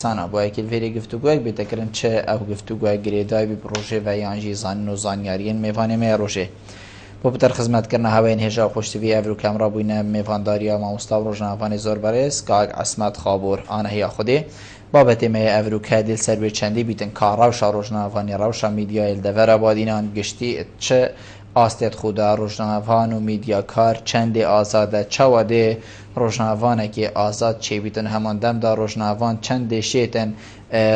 سانا با اکیل وری گفتگوی بیتکرن چه او گفتگوی گریدای بی پروژه و یانجی زان و زانیارین میوانه می روشه با بتر خدمت کردن هوای هجا خوشتوی افرو کامرا بوینه میوانداریا ما مستاو روزنامه‌نگاری زور برس که عصمت خابور آنها یا خوده بابت می افرو کادیل سر چندی بیتن کارا و روزنامه‌نگاری روشا میدیا الدور بادینان گشتی چه آستت خدا روزنامه‌نگار و میدیا کار چند آزاده چواده روزنامه‌نگاری که آزاد چه بیتن همان دم دار روزنامه‌نگار چند شیتن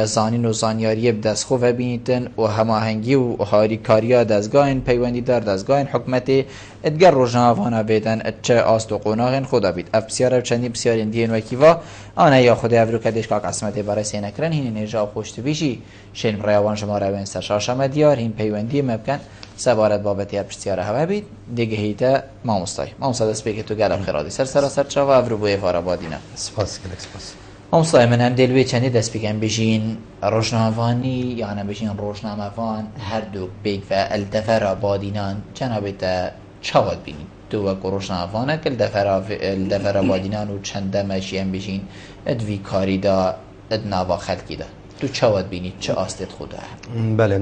زانین و زانیاری بدست خوب بینیتن و هماهنگی و هاریکاریا دستگاهن پیوندی در دستگاهن حکمتی ادگر روزنامه‌نگار بیتن چه آست و قناغن خدا بیت اف بسیار چندی بسیار اندین و کیوا آنها یا خود افرو کدش که قسمت برای سینکرن هین نجا خوشت بیشی شین برایوان شما را بین سرشاشم دیار هین پیوندی ممکن سبارت بابتی هر بسیار هوا بید دیگه هیته ما مستای دست تو گلم خیرادی سر چا و افرو بوی فارا بادینه سپاس گلک سپاس مستای من هم دلوی چندی دست بگم بشین روزنامه‌نگاری یعنی بشین روزنامه‌نگار هر دو بیگ و الدفر بادینان جنابت چاود بینید تو و روزنامه‌نگار که الدفر بادینان و چند ماشی هم بشین ادوی کاری دا ادناوا خلقی دا تو چاود بینید چه آستت خوده بله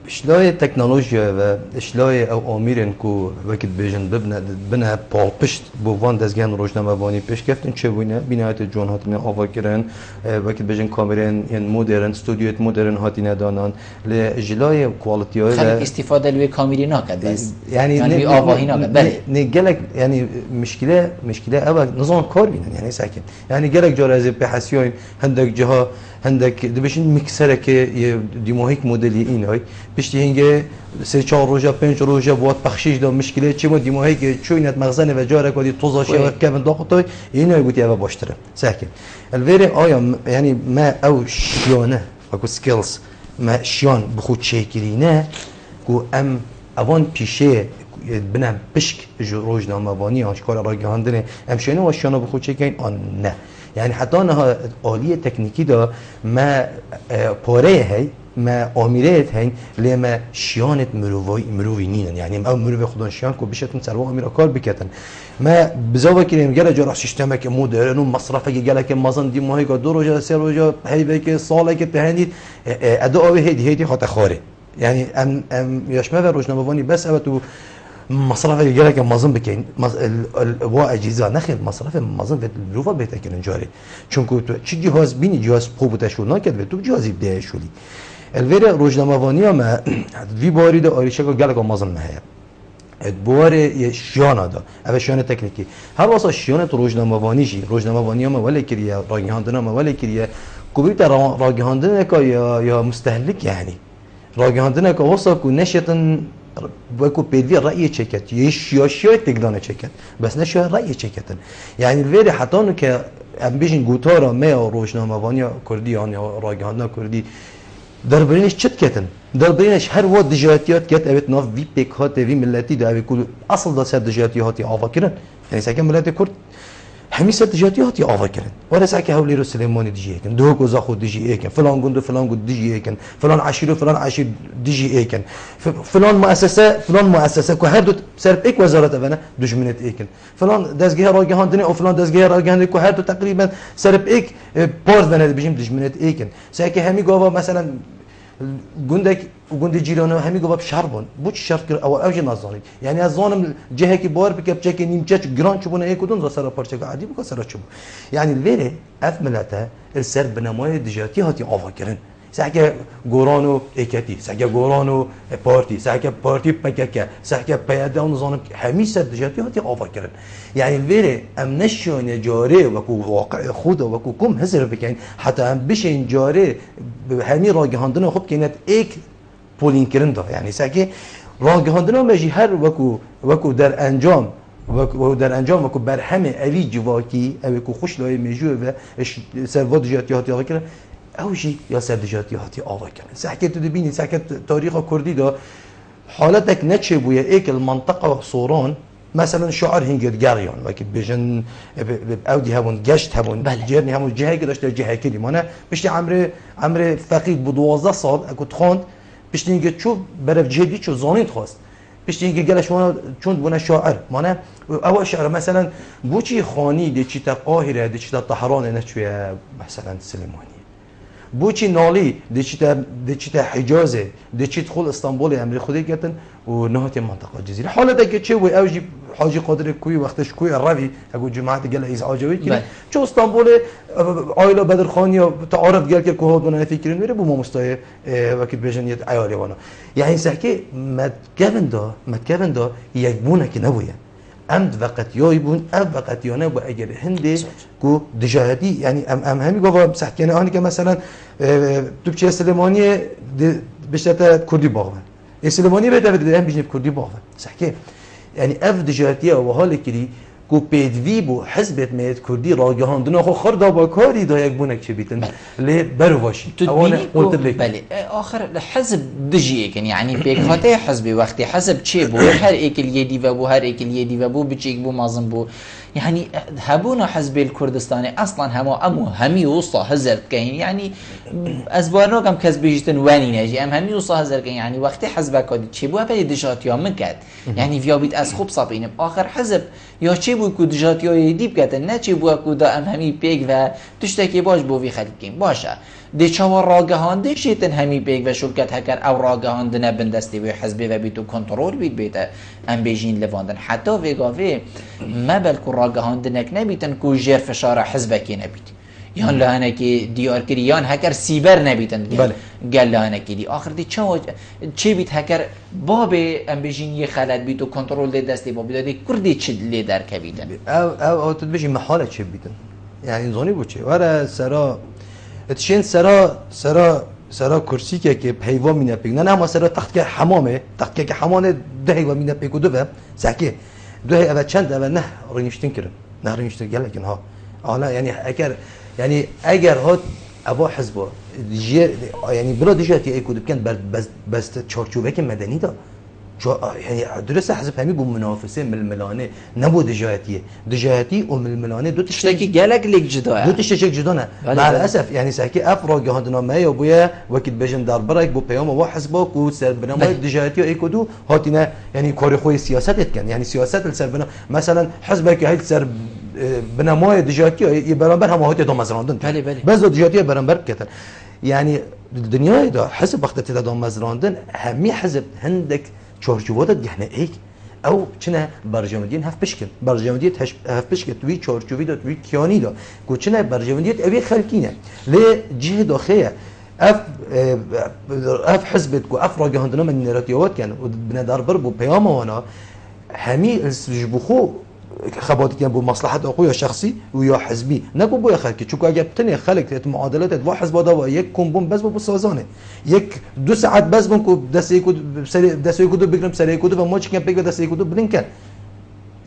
اشلای تکنولوژیا و اشلای او آمیرن کو وقت بیشن بنا پاپشت بوان دزگان روزنامه‌نگاری پیش گفتن چه بینایت جون هاتین آوا کردن وقت بیشن کامران این مدرن استودیوت مدرن هاتین دانان لجلای کوالیتی های خیلی استفاده لوی کامیری نکرد یعنی آواهی نکرد بله نگلک یعنی مشکله اول نظام کار بینن یعنی ساکن یعنی گلک جارزه به حسیاین هندک جها هندك دبشين مكسره که ديموهيك موديلي این های بشتی هنگه سه چهار روزه پنج روزه بود بخشش دا مشکله چه ما ديموهيك چوینت مغزن و جاره کدی توزاشه و کم داخل این های گویی اول باشتره ساکن الویری آیا یعنی ما او شیانه و سکیلز ما شیان بخود شکلینه کو ام اوان پیشه بنام بشک روزنامه‌نگاری آشکار راگهاندنه امشونه و شیانه بخود شکلین آن نه يعني حتى أنها آلية تكنيكية دا ما باريه هاي ما آميرات هاي لما شيانة مروفينين يعني ما مروف خدان شيان كو بيشتن سروا آمير أكار بكتن ما بزاوة كلام جل جرح سيستم که مدرن و مصرف که جل که مازن دی ماهی که دو روزه سه روزه هی به ساله که تهنید ادعای هدی خاطر خاره يعني ام يشمل روزنامه‌نگاری بس تو مصرف الرجاله كان مازن بكين هو اجهزه نخل مصرف مازن في الروفا بيتكن جاري چونكو چي جهاز بيني جهاز خوب تشول نكد تو جهازي بده شولي الفيرا روزنامه‌نگاری ما في باري ده آريشا گلك مازن ما هي ادبار شیانه دا اوه شیانه تکنیکی هر واسه شیانه تو روزنامه‌نگاری شی روزنامه‌نگاری ما ولی کریه راگهاندن ما ولی کریه کوبیت راگهاندن که یا مستهلک يعني راگهاندن که واسه کو نشتن وكو بيدي رأي چكت يشيا تقدانه چكت بس نشيا رأي چكتن يعني الفيدي حتى انه ك ام بيجن گوتارا ما روزنامه‌نگاری كردي يعني راگهاندن كردي دربرينش چت كتن دربرينش هر وقت دجاتيات كت ابت ناف في بيك هات في ملتي ده كل اصل ده سر دجاتيات آوا كرن يعني ساكن ملت كرد هميسه دجاتيات آوا كرن ولا ساكن هولي رو سليماني دجي كن دو گوزا خود دجي كن فلان گوند دجي كن فلان عشير دجي كن فلان مؤسسه که هر دو سر ایک وزارت اونه دشمنت ایکن فلان دزگاه راگهاندنی او فلان دزگاه راگهاندنی که هر دو تقریبا سر ایک پارت ونه بشیم دشمنت ایکن ساکن همی گاوا مثلا گوند جیرانه همی گفت شربون بوچ شرط کر او اوج نازانی یعنی از زانم جهه کی بار بکپ چک نیمچه گران چبونه یکودون ز سر پارچه عادی بک سر چبو یعنی الویره اف ملته السر بنمای دجاتی هاتی آوا کرن ساکه گورانو اکتی ساکه گورانو پارتی ساکه پارتی پککه ساکه پیاده اون زانم همی سر دجاتی هاتی آوا کرن يعني الفيري ام نشون جاري وكو واقع خود وكو كم هزر بكين حتى ام بشين جاري همي راگهاندن خوب كينت ايك بولين كرندا يعني ساكي راگهاندن ماجي هر وكو در انجام وكو برهمه اوي جواكي اوكو خوش لاي ميجو و سروا دجاتي هاتي آوا كرن او شي يا سر دجاتي هاتي آوا كرن ساكي تو دبيني ساكي تاريخ كردي دا حالتك نتشي بويا ايك المنطقه صوران مثلا شعر هنگید گریان وقتی بیشن اودی همون گشت همون جرنی همون جهه که داشته جهه کلی مانه بشتی عمر فقید بود 12 سال اکو تخوند بشتی اینکه چو برف جدی چو زانید خواست پشتی اینکه گلش وانا چون بونه شاعر مانه اول شعر مثلا بوچی خانی دی چی تا قاهره دی چی تا طهران نشویه مثلا سلیمانی بوچی نالی دی چی تا حجازه دی چی تدخل اسطنبول امری خودی گرتن و نهات منطقه الجزيره حالا دیگه چه و اوجی حاجی قادر کوی وقتش کوی الروی اگه جماعت گل ایز عجوی که چه اسطنبول عائله بدرخانی و تعارف گل که کوه بنا فکرین میره بو مستای وقت بجنیت عیالی وانا یعنی سحکی متکون دا یک بونه که نبوده امد وقت یای بون وقت یا نه با اگر هنده کو دجاهتی یعنی همی گفت سحکینه آنی که مثلا توبچه سلیمانی بشتت کردی باغ سلیمانی بده بده هم بیشتر کردی باغ سحکی یعنی اف دجاهتیه و حالی کلی کو پیدوی بو حزبت میت کردی راگهان دنیا خو خردا با کاری دا یک بونک چه بیتن لی برو باشی اوانه قلت لك بله آخر حزب دجی کن یعنی پیکاته حزبی وقتی حزب چه بو هر ایکل یدی و بو هر ایکل یدی و بو بچیک بو مازن بو يعني هبونا حزب الكردستاني اصلا همي وسطى هزرت كاين يعني ازبارنا كم كسبيجتن واني نجي همي وسطى هزر كاين يعني وقت حزبك كدي چي بو بده دجاتيا مكت يعني فيا بيت از خوب صابين اخر حزب يا چي بو كو دجاتيا يدي بكت نه چي بو كو دا همي بيك و تشتكي باش بو في خلقين باشه دی چهار راگهانده شیتن همی بیگ و شرکت هکر او راگهانده نبن دستی و حزبی و بیتو کنترول بید بیتا ام بیجین لواندن حتی ویگاوی ما بلکو راگهانده نک نبیتن کو جر فشار حزبکی نبید یان لحنه که دیار کری یان هکر سیبر نبیتن گل لحنه که دی آخر دی چه بیت هکر باب ام بیجین یه خلط بیتو کنترول دی دستی با بیده کردی چه لی در که بیتن او تدبیجی محاله چه بیتن یعنی زونی بود چه وره سرا اتشين سرا كرسي كي بهيوا مينا بيك انا ما سرا تحت حمامه تحت كي حمامه دهيوا مينا بيك ودفه ساكي دهي ابا چند ابا نه رينشتين كرن نه رينشتين قال لكن ها لا يعني اگر ها ابو حزبه يعني بلا دجاتي اي كود كان بس چارچوبه که مدني دا يعني درست حزب همي بو منافسه من الملانه نبو دجاهتي ومن الملانه دو تشتكي جالك ليك جدا دو تشتكي جدا مع الاسف يعني ساكي افراج هندنا ما يبويا وقت بجن دار برك بو بيوم و حزبك و سربنامه دجاهتي اي كودو هاتينا يعني كوري خوي سياست كان يعني سياست السربنا مثلا حزبك هي سر بنامه دجاهتي برابر هم هاتي دو مزراندن بس دجاهتي برابر كتر يعني الدنيا دا حزب وقت تدا مزراندن همي حزب هندك چارچوبات گهنه ایک او چنه برجامدین هف بشکن برجامدیت هف بشکن توی چارچوبی دا توی کیانی دا کو چنه برجامدیت اوی خلقینه لی جه داخله اف حزبت کو اف راگهاندنا من نراتیوات کن و بندار بر بو پیام وانا همی الجبخو خباتی کن بو مصلحت اخوی شخصی و یا حزبی نکو بو خلقی چون اگه بتنی خلق معادلات و حزب دا و یک کمبون بس بو سازانه یک 2 ساعت بس بون دسته کدو بگیرم سری کدو و ما چیکن بگیر دسته کدو بدین کن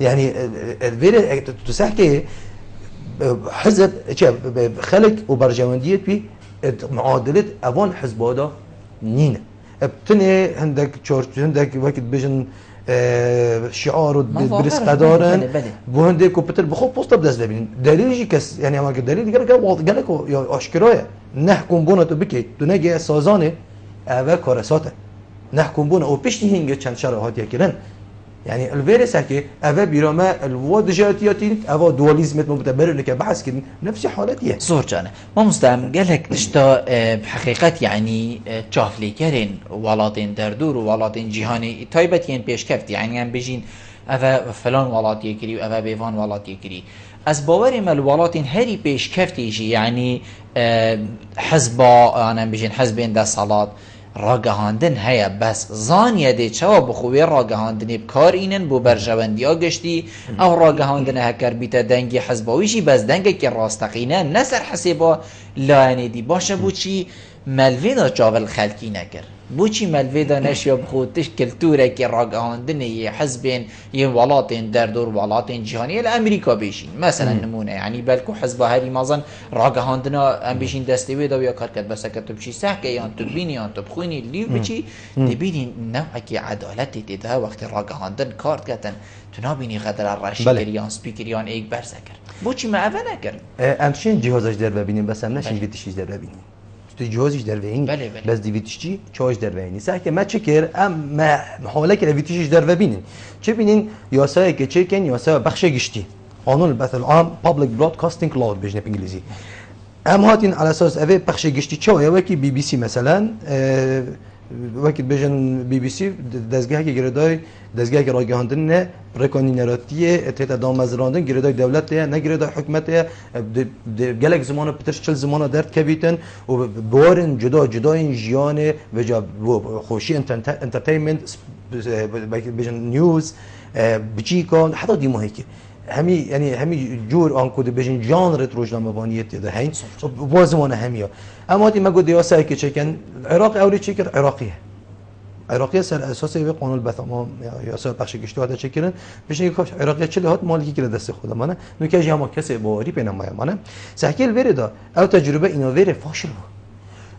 یعنی الویل تسحکی حزب چه خلق و برجماندیت بی معادلات اوان حزب دا نینه بتنی هندک وقت بجن شعار درس قدارن بو هنده کمپیوتر بخو پست بدست ببینین دلیلی کس یعنی اما که دلیل گله کو یا آشکارایه نحکم بونه تو بکی تو نگه سازانه اوه کارساته نحکم بونه او پشتی هنگه چند شرایطی کردن يعني الفيروس هكي أفا بيرما الواد جاتياتين أفا دواليزمت مبتبر اللي كبحث كده نفس حالتيه زور جانه ما مستعم قالك اشتا بحقيقة يعني جافلي كرين ولاتين دردور ولاتين جهاني تايبتين بيش كفت يعني هم بيجين أفا فلان ولات يكري وأفا بيفان ولات يكري از باوري ما الولاتين هري بيش كفت يجي يعني حزبا أنا بيجين حزبين دا صلاة راگهاندن هيا بس زانیه دی چوا بخوی راگهاندنی بکار اینن بو برجواندیا گشتی او راگهاندن هکر بیتا دنگی حزباویشی بس دنگی که راستقینه نسر حسیبا لانه دی باشه بو چی ملویدا جاول خلکی نکر بو چی ملویدا نشیا بخودش کلتوره که راگهاندن یه حزبین یه ولاتین در دور ولاتین جهانی الامریکا بیشین مثلا نمونه یعنی بلکو حزبا هری مازن راگهاندنا ام بیشین دستوی دا بیا کار کرد بس که تو بچی سحکه یا تو بینی یا تو بخوینی لیو بچی دبینی نوعی که عدالتی دیده وقتی راگهاندن کار کردن تو نبینی قدر رشیدریان سپیکریان ایک برزه کرد بو چی معوه نکرد امشین جهازش در ببینیم بس هم نشین گتیشیش در ببینیم جهازش در وینی بله. بس دیویتشی چاش در وینی ساکه ما چکر ما حالا که دیویتشش در ببینین چه بینین یاسای که چکن یاسا بخش گشتی قانون البث العام public broadcasting law بجنه انگلیسی ام هاتین على اساس اوه بخش گشتی چه وکی بی بی سی مثلا وقتی بجن بی بی سی دستگاهی که گردای دستگاهی که راگهاندن نه رکانینراتیه اتحاد دامزراندن گردای دولته نه گردای حکومته گلک زمان پترش چل زمان درد کبیتن و بارن جدا این جیانه و جا خوشی انترتینمنت بجن نیوز بچیکان حتی دیمه هیکی همی جور آنکو ده بجن جانرت روزنامه‌وانیت ده هین وازمان همیا اما دی مگو دیاسه که چکن عراق اولی چکر عراقیه سر اساس به قانون البث یا سر بخش گشته هات چکرن بشین که عراقیه چه لهات مالی که دست خود منه نوکه جمع کسی باوری بینم منه سحکیل ویردا او تجربه اینو ویر فاشل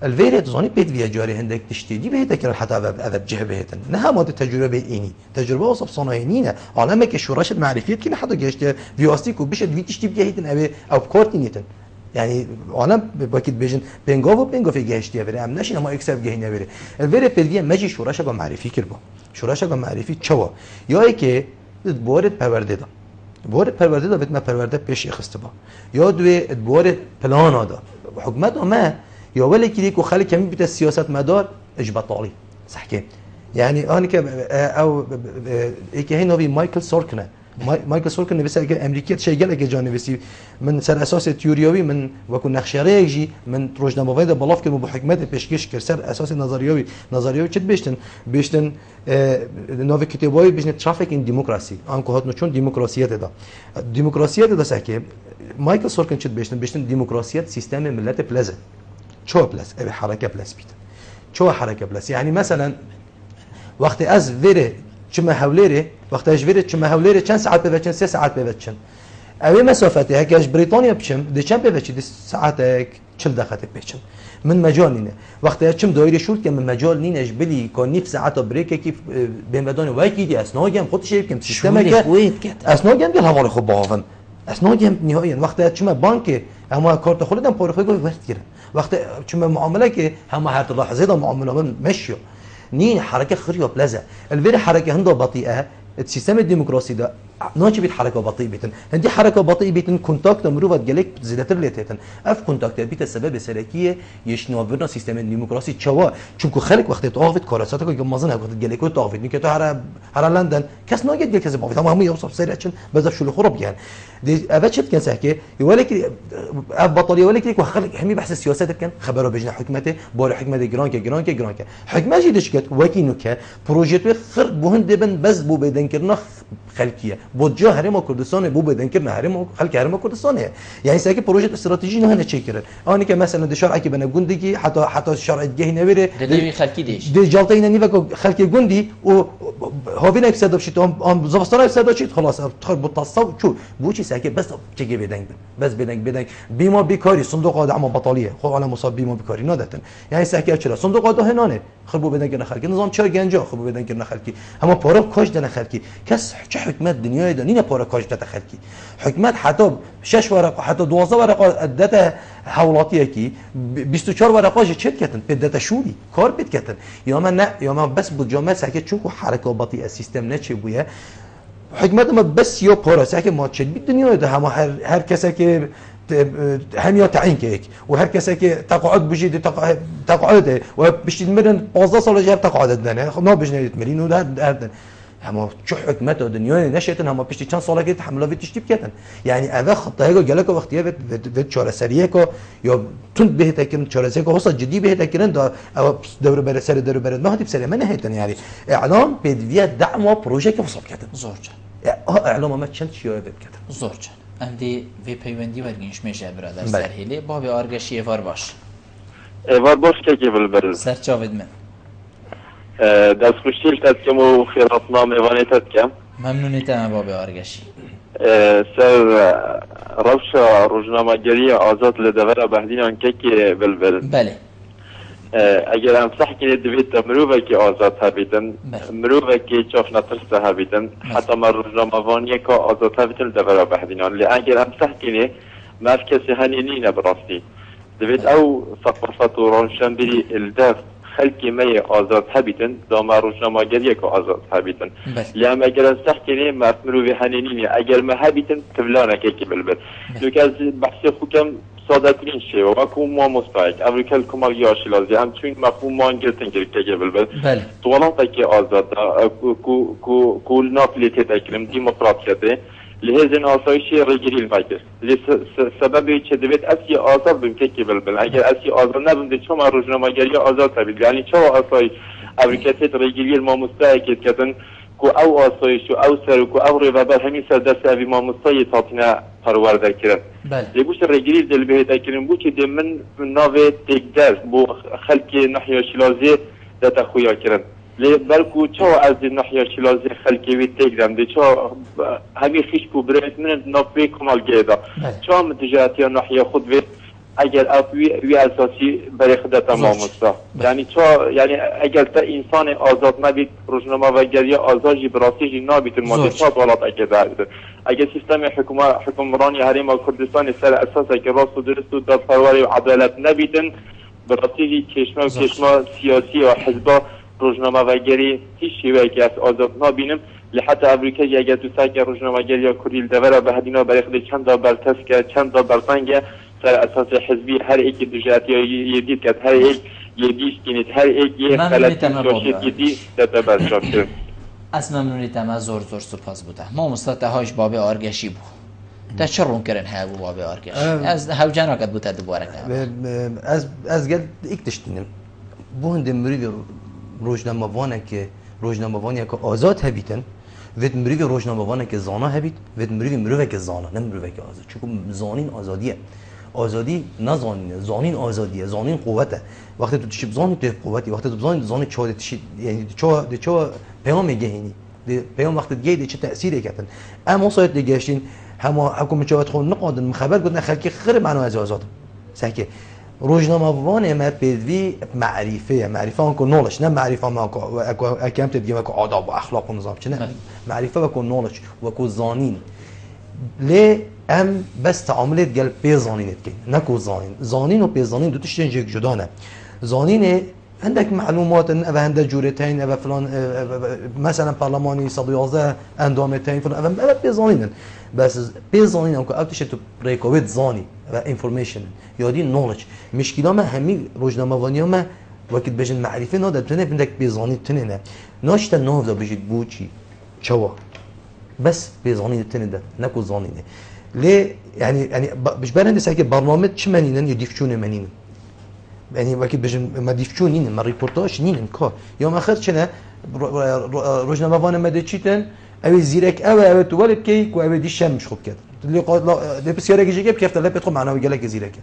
الفيرت زوني بيت فيها جاري هندك تشتدي بهتا كان حتى أذب جهبهتن نها ما تجربة إني تجربة وصف صناعينينا عالمك الشراش المعرفيات كنا حدا جاشت فيوستيك وبيشد في تشتي بجهتن أو بكورتينيتن يعني عالم باكيد بيجن بينجو في جهشتي أبري أم نشين ما إكسب جهين أبري الفيرت بيديا ماجي شراش با معرفي كربو شراش با معرفي چوا يا که بورد پرورده دا بورد پرورده دا بيت ما پرورده پیش اخستبا یا دوی بورد پلانا دا حکومت ما یا ولی کلیک و خالی کمی بیت سیاست مدار اجباطالی صح که يعني أنا أو هي نوبي مايكل سوركنا مايكل سوركنا بس أمريكية شيء قال لك جانبي من سر أساس تيوريوي من وكون نخشاري يجي من روجنا مفيدة بلاف كلمة بحكمات بيشكش كسر أساس نظريوي كت بيشتن نوبي كتابوي بيشتن ترافيك إن ديمقراطي أنكو هات نشون ديمقراطية ده ساكي مايكل سوركن كت بيشتن ديمقراطية سيستم ملة بلازا شو بلاس أبي حركة بلاس بيت شو حركة بلاس يعني مثلا وقت از ویره چما هولره وقت از ویره چما هولره چند ساعت ببچن 3 ساعت ببچن اوی مسافتی هکش بریتانیا بچم ده چند ببچی ده ساعت 40 دقیقه بچم من مجال نینه وقت از چم دایره شورت که من مجال نینش بلی که نیف ساعت بریک کی به مدان وکی دی اسناگم خودش یکم سیستم که اسناگم دل حواله خوب باون اسناگم نهاییاً وقت از چما بانک اما کارت خودم پارخوی ورد گیره وقت چما معامله که هم هر لحظه دا معامله من مشیو نين حركة خرية بلازا الفيري حركة هندو بطيئة السيستم الديمقراطي ده ناچ بيت حركة بطيئة بيتن هندي حركة بطيئة بيتن كونتاكت مروفات جالك زيادتر ليتن اف كونتاكت بيت السبب سلكية يشنوفرنا سيستم الديمقراطي تشوا چونكو خلق وقت تعافت كاراساتك يمازن وقت جالك تعافت نيكه تو هر لندن كاس ناجد جل كذا بعافت هم يوصف سريعا بزاف شو خرب يعني دي اباتشت كان سحكي يولك اف بطل يولك وخلق همي بحث السياسات كان خبره بجنا حكمته بار حكمه جرانكه حكمه جدشكت وكينوكه بروجيت خرق بوهند بن بس بو بدن كرنا خلقيه بودجا هرم كردستان بو بدن كرنا هرم خلق هرم كردستان يعني ساكي بروجيت استراتيجي نه تشكر انا كمثلا دي شرع كي بنا جندي حتى الشرع الجهه نبره دي خلقي ديش دي جالتين نيفا خلق جندي و هوينك سدب شيت ام زبستان سدب شيت خلاص تخرب بالتصو شو بوشي ساكي بس تجي بدن بس بدن بما بكاري صندوق دعم بطاليه خو على مصاب بما بكاري نادتن يعني ساكي چرا صندوق ده هنانه خربو بدن كنا خلقي نظام چرا گنجا خربو بدن كنا خلقي اما پارا کاش دنا خلقي کس چه حکمت دنیای ده نینه پارا کاش دتا خلقي حکمت حتی 6 ورقه حتی 12 ورقه دتا حولاتیه کی 24 ورقه چت کتن بدتا شوری کار بت کتن یا من بس بود جامعه ساکه چونکو حرکت بطیء سیستم نه چه بویه حکمت ما بس یا پارا ساکه ما چه بی دنیای ده همه هر کسی که هم یا تعیین که و هر کسی که تقاعد بجید تقاعده و بشید مرن 15 سال جاب تقاعد دادن خب نابجنیت مرین و در هم چه حکمت دنیای نشیتن هم پیش چند ساله که حمله تشتیب کردن یعنی اول خطه ها گله که وقتی به چهار سریه که یا تند به تکن چهار سریه که حسا جدی به تکن دا دور بر سر دور بر ما هدی سری من نهیتن یعنی اعلام بدویه دعم و پروژه که حساب کردن زور جان اعلام ما چند چیه بد کردن زور جان اندی وی پیوندی ورگینش میشه برادر سرهیلی باب آرگشی ایوار باش که بلبل سر چاود من دست خوشیل تدکم و خیراتنام ایوانی تدکم ممنونیتم باب آرگشی سر روش روزنامه گری آزاد لدور بهدین آنکه که بلبل بله اگر هم صح کنید دوید مروفه که آزاد هبیدن مروفه که چاف نترسته هبیدن حتی من روزنامه وانیه که آزاد هبیدن لدور بهدینان لی اگر هم صح کنید مف کسی هنی نینه براستی دبيت أو ثقافة ورانشنبري الدف خلقي مي آزاد هبيتن دام روشنما جريه که آزاد هبیتن لیام اگر از تحت کنیم مفهوم به هنینی اگر ما هبیتن تبلانه که بلبل دوک از بحث خوکم ساده ترین شی و کو ما مستعد امریکا کمال یاشی لازم هم چون مفهوم ما انگلتن که بلبل طوالات که آزاد کو نافلیت تکریم دموکراتیته لهذا آسایش رجلی المجلس سبب چه دوید اسی آزاد بیم که بلبل اگر اسی آزاد نبیم چه ما روزنامه‌گری آزاد تبدیل یعنی چه آسایش امریکایت رجلی ما مستعد کردن کو او آسایش او سر کو او روابط همین سر دست اوی ما مستعد تاپینا پرورده کرد لیکوش رجلی دل بهت اکریم بود که دمن ناو تقدر بو خلق نحیه شلازی دت خویا کرد بلکو چه از ناحیه شلازی خلقی وی تقدم ده چه همین خیش کو برایت من نافی کمال گیدا چه متجاتی ناحیه خود وی اگر وی اساسی برای خدمت تمام است یعنی چه یعنی اگر تا انسان آزاد نبید روزنامه و گری آزادی براستی نابید ماده چه دولت اگر سیستم حکمرانی حریم کردستان سر اساس که راست و درست و دادپروری و عدالت نبیدن براستی کشما سیاسی و حزب روزنامه و گری هیچ شیوهی که از آزاد نبینم لحتی امریکا اگر تو سعی روزنامه گری یا کردیل دوره به هدینا برای خود چند تا برتس که چند تا برتنگ سر اساس حزبی هر یک دوجاتی یا یدید که هر یک یدیش کنید هر یک خلطی جاشید یدی داده برشاب کرد از ممنونیتم از زور سپاس بوده ما مستطاعش باب آرگشی بود تا چه رون کردن ها باب آرگش از هوجان وقت بوده دوباره از گل اکتشتینم بو هنده مریوی روزنامه‌وانه که روزنامه‌وانی که آزاد هبیتن وید مریوی روزنامه‌وانه که زانا هبیت وید مریوی که زانا نه مریوی که آزاد چون زانین آزادیه آزادی نه زانین آزادیه زانین قوته وقتی تو تشی زانی تو قوتی وقتی تو زانی چه تشی یعنی چه پیام میگهینی پیام وقتی دیگه چه تأثیری کردن اما صایت دیگهشین هم حکومت چوات خون نقادن خبر گفتن خلکی خیر معنی از آزاد سکه روزنامه‌وان ما بدوی معرفه آن کو نولش نه معرفه ما کو اکم تدگیم کو آداب و اخلاق و نظام چه نه معرفه و کو نولش و کو زانین لی ام بس تعاملت گل پیزانینت که نه کو زانین و پیزانین دو تشتن جدا نه زانین عندك معلومات ان ابا هنده جورتين ابا فلان مثلا برلماني 111 اندامتين فلان ابا بيزانين بس بيزانين او اوتش تو بريكويت زاني انفورميشن يادي نولج مشكله ما همي روزنامه‌واني ما وقت بجن معرفه ناده تنه عندك بيزاني تنه ناشت نوفدا بيجيت بوچي چوا بس بيزاني تنه ده نكو زاني ليه يعني مش برند ساكي برنامج چمنينن يديفچون منين يعني وقت بجن ما ديفچون نين ما ريبورتاج نين كا يوم اخر چنه روزنامه‌وان ما دچيتن اوی زیرک اوی توالت کی کو اوی دیشم مش خوب کرد لی بسیار گیجه که کفت لب تو معنی گله که زیرک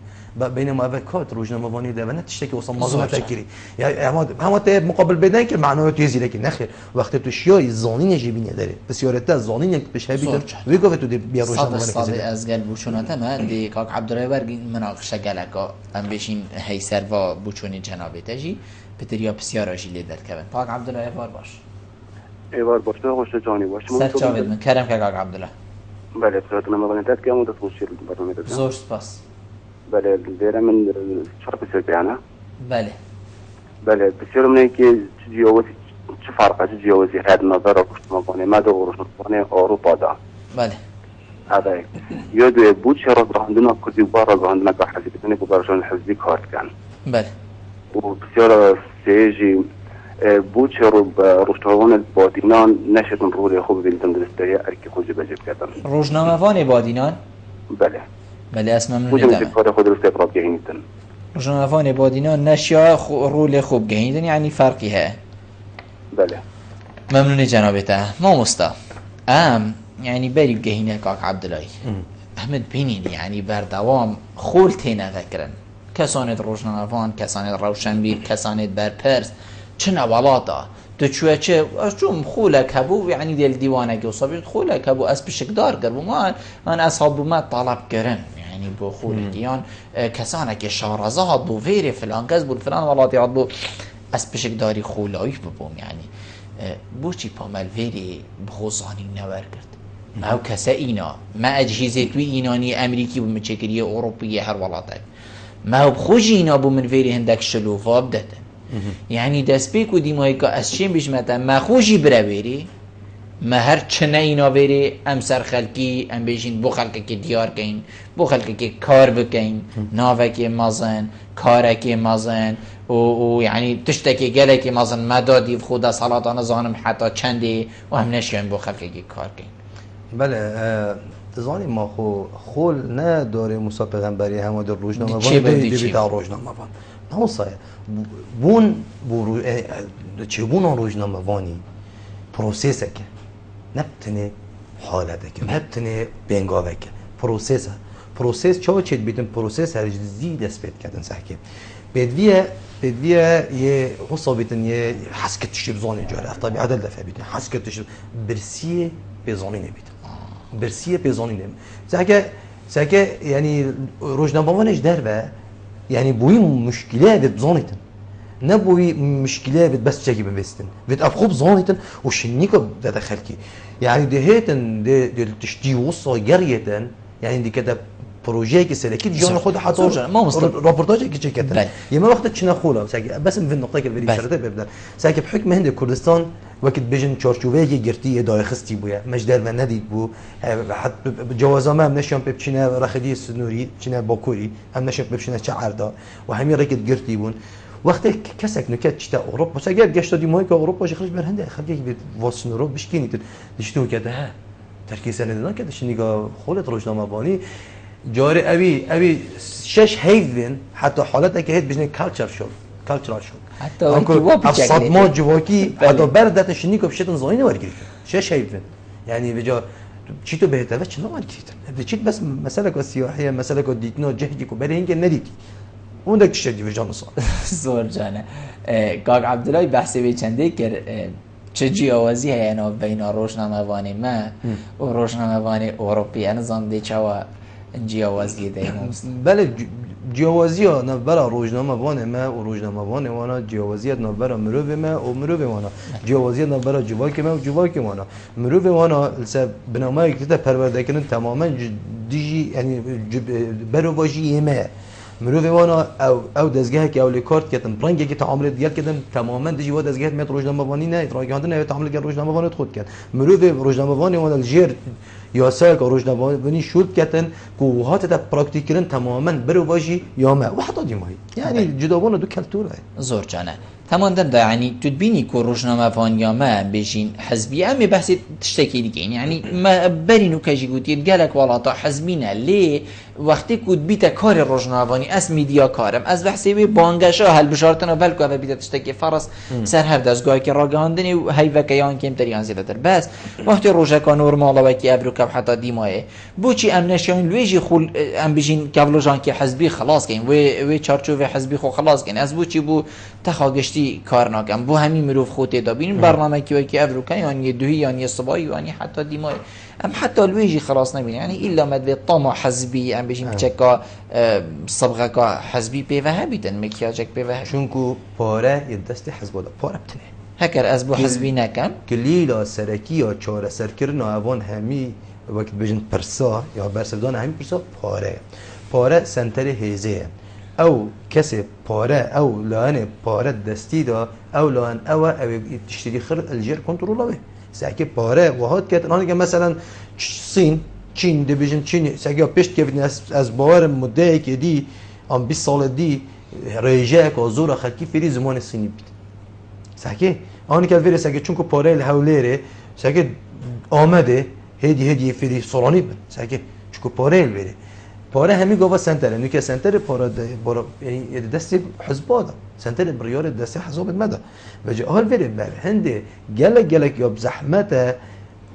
بینما اوی کات روزنامه‌وانی ده نه تشتکی واسه موضوع تفکری یعنی هم ته مقابل بدن که معنی تو زیرک نخیر وقتی تو شیای زانی نجیبینه داره بسیار تا زانی بشه بیت وی گفت تو بیا روزنامه‌وانی از گل بوچوناته ما دی کاک عبدالرحمن مناقشه گلکا ام بشین هی سروا بوچونی جناب تجی پتریا بسیار اجلی در کبن کاک عبدالرحمن باش ایوار باشه خوش جانی باشه سر چاوید من کرم که کاک عبدالله بله سرتون مغنیت که امو تفوشیر برنامه دادم زور سپاس بله دیره من چهار بسیار بیانه بله بسیار منه که چه فرقه چه جیاوزی حد نظر روشنامه‌وانی ما دو روشنامه‌وانی اروپا دا بله هذا یادوی بود شرط راندنا کردی بار راندنا که حزبیتونه که برشان حزبی کارت کن بله و بسیار سیجی بود شروع روزنامه‌وان بادینان نشدن روی خوب بینتن درسته ارکی خوشی بجیب کردن روزنامه‌وان بادینان بله اسم ممنونیتم کار خود درسته اقراب گهینیدن روزنامه‌وان بادینان نشیا رول خوب گهیندن یعنی فرقی ها بله ممنونی جنابته ما مستا يعني بری گهینه کاک عبدالله احمد بینین يعني بردوام خول تینه ذکرن کسانت روزنامه‌وان کسانت روشنبیر کسانت برپرس چه نوالاتا تو چه چون خولك هبو يعني ديال ديوانك وصبيت خولك هبو اس بشكدار قربو ما انا اصحاب ما طلب كرن يعني بو خولك يان كسانك شارزه بو فيري فلان كز بو فلان ولاتي بو اس بشكداري خولاي ببوم يعني بوچی پامل ویری بخوزانی نور کرد ما کسا اینا ما اجهزه توی اینانی امریکی و مچکری اروپی هر ولاتک ما بخوجي نابو من فيري هندك شلوفا بدتن يعني دست بيكو ديماي كا اسشين بيشمتا ما خوجي برابيري ما هر چنه اینا بری ام سر خلکی ام بیشین بو خلکی که دیار کن بو خلکی که کار بکن ناوه که مازن کاره که مازن و یعنی تشتکی گله که مازن مدادی خدا صلاتان زانم حتی چندی و هم نشیم بو خلکی که کار کن. بله تزانی ما خول نه داره موسی پیغمبری هم در روزنامه وان دی در روزنامه وان نه صحیح بون چه بون روزنامه وانی پروسسه که نبتنه حالته که نبتنه بنگاوه که پروسس چه چید بیتن پروسس هر زی دست بید کردن سحکه بدویه یه حساب بیتن یه حسکت تشیب زانی جاره طبعی عدل دفعه بیتن حسکت تشیب برسیه بزانی نبیتن برسیه بزانی نبیتن سحکه یعنی روزنامه وانش در و یعنی بوی مشکله بزانیتن نبوي مشكلة بس شيء بمستن بتأخذ ظانيتن وشنيكو ده خلكي يعني دهيتن ده تشتي وصا جريتن يعني دي كده بروجي كسلكي جون خد حتى رابورتاج كي كده يما وقت تشنا خولا بس في النقطه اللي شرطه ببدا ساكي بحكم هند كردستان وقت بيجن چارچوبه گرتی دایخستی بوده مجدر و ندید بو حتی جوازام هم نشون ببچینه رخدی سنوری چینه باکوری هم نشون ببچینه چعردا و همین رکت گرتی بون وقتی کسک نکات چتا اروپا ساگر گشت دیمای که اروپا خرج بر هنده خرجی به واسنورو بشکینید دشتو کده ترکی سنه نه کده شنیگا خولت روزنامه بانی جاری اوی شش هیدن حتی حالت که هید بجنه کالچر شد حتی اون صدمات جواکی حتی بردت شنیگا بشتن زاین ورگیرید شش هیدن یعنی بجا چی تو بهتره و چی نمی‌گیرید چی بس مسئله که سیاحیه مسئله که دیدن و جهدی که برای اینکه ندیدی اون دک چه دیو جان صار زور جانه کاک عبدالله بحثی به چنده کر چه جیاوازی هینا بین روزنامه‌وانی ما و روزنامه‌وانی اروپایی نظام دی چوا جیاوازی دیم بله جیاوازی ها نبرا روزنامه‌وان ما و روزنامه‌وان وانا جیاوازی نبرا مروف ما و مروف وانا جیاوازی نبرا جواک ما و جواک وانا مروف وانا لسه بنامه که پرورده کردن تماما دیجی یعنی برواجی ما مروف وانا او دزگاه که اولی کارت کردن برنگی که تعامل دیگر کردن تماما دیجی و دزگاه میت روزنامه‌وانی نه اتراگاندن نه تعامل کرد روزنامه‌وانی خود کرد مروف روزنامه‌وانی وانا الجیر یا سال که روزنامه‌وانی شد کردن قوهات تا پراکتیک کردن تماما برواجی یا ما و حتی دیمایی یعنی جداوان دو کلتوره زور جانه تمام ده يعني تدبيني كروجنا مفانيا ما بيجين حزبي أمي بحث تشتكي لكين يعني ما برينو كاجي قلت قالك والله طا حزبينا ليه وقتی کود بیت کار روزنامه‌وانی از میدیا کارم از بحثی به بانگشا هل بشارتنا ولکو و بیت تشتکی فرس سر هر دستگاهی که راگاندنی و هی وکیان کم تریان زیادتر بس وقتی روزکا نورمال و کی ابرو کب حتی دیمایه بوچی ام نشان لویجی خول ام بجین کاولوجان که حزبی خلاص کین و چارچوب حزبی خو خلاص کین از بوچی بو تخاگشتی کار ناکم بو همین مروف خودت دابین برنامه کی ابرو کیان یه دوهی یعنی صبایی یعنی حتی دیمایه ام حتى الويجي خلاص نبين يعني إلا ما تبي طمع حزبي ام بيجي متشكا صبغة حزبي بيفهبيتن مكياجك بيفه شونكو باره يدست حزب ولا باره بتنه هكر أزبو حزبي نكم كليلا سركيا چاره سركرنا اوان همي وقت بيجن برسا يا برسدان همي برسا باره سنتر هيزه او كسب باره او لانه باره دستي دا او لان او تشتري خر الجير كنترول سعی پاره واحد کرد آنها که مثلا چین دیویژن چین سعی پیشت که از باور مدتی که دی 20 سال دی رژه که زور خلکی فری زمان صینی بود سعی آنها که فری سعی چون که پاره الهولیره سعی آمده هدی فری سرانی بود سعی چون که پاره الویره پاره همین گفت سنتره نوکه سنتر پاره یعنی دستی حزباده سنتر بریار دستی حزب مده و جه حال وری بله هنده گلک یا بزحمته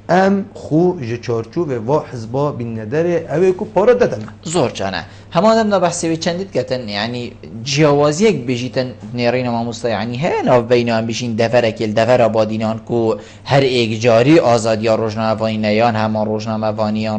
ام خو جچارچوب و حزبا بین نداره اوه کو پاره دادن زور جانه همان هم نبحثی چندید کتن یعنی جیاوازی یک بجیتن نیرین ما مستا یعنی هناف بین هم بشین دفر آبادینان کو هر ایک جاری آزادی روزنامه‌وانی نیان همان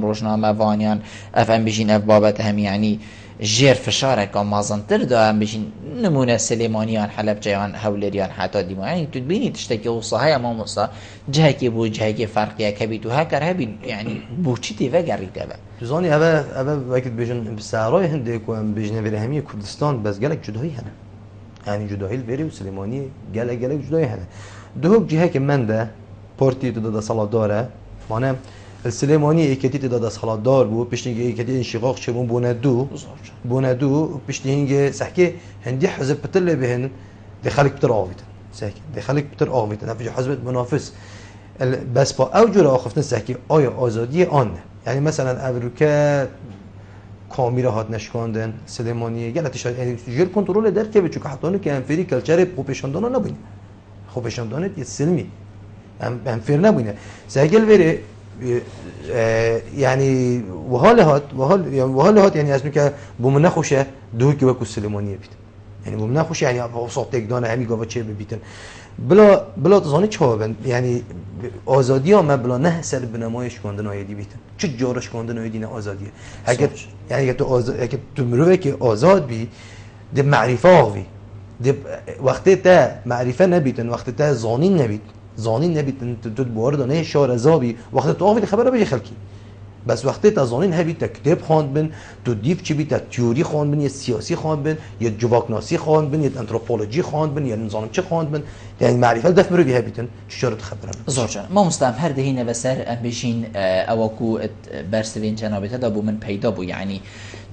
روزنامه‌وانیان افهم بشین اف بابت هم یعنی جیر فشاره که مازنتر دا هم بشین نمونه سلیمانیان حلب جیان هولریان حتی دیما یعنی تو بینی تشتکی وصاهای ما مستا جهکی بو جهکی فرقیه که بی تو هکر هبین یعنی بو چی تیوه گریده با زانی اوه وقت بیشتر بسیاری هنده که هم بیشتر برهمی کردستان بس گلک جدایی هنه یعنی جدایی الوری و سلیمانی گلک جدایی هنه دوم جهه که من ده پارتی تو داده سالات داره مانم السلیمانی ایکتی تو داده سالات دار بود پیشنگی ایکتی انشقاق چون بوندو پیشنگی سحکی هندی حزب بتله بهن دخلك بتر آویدن ساکن دخلك بتر آویدن نفیج حزب منافس بس با اوجور آخفتن ساکی آیا آزادی آن یعنی مثلا امریکا کامیرا هات نشکاندن سلیمانی گلتش یعنی جر کنترل در که بچو که حتی که انفری کلچر خوبشاندانه نبینه خوبشاندانه یه سلمی انفر نبینه ساکل وره يعني وهالهات يعني اسمه که بوم نخوشه دو که وکو سلیمانی بید يعني بوم نخوشه يعني صوت تقدانه همی گاوا چه ببیتن بلا تزانی چه بند يعني آزادی ها ما بلا نه سر بنمایش کندن آیدی بیتن چه جارش کندن آیدی نه آزادیه يعني اگه تو مروه که آزاد بی ده معرفه آوی ده وقتی تا معرفه نبیتن وقتی تا زانین نبیت زانین نبیتن تو باردانه شار زابی وقتی تو آوی خبره بجی خلکی بس وقتی تا زانین هبی تا کتاب خواند بن تو دیف چی بی تا تیوری خواند بن یا سیاسی خواند بن یا جواکناسی خواند بن یا انتروپولوژی خواند بن یا نظام چه خواند بن یعنی معرفت دف مرو بیه بیتن چجور تخبرن زوجان ما مستهم هر دهینه بسر ام بشین اواکو برسوین جنابته دا بو من پیدا بو یعنی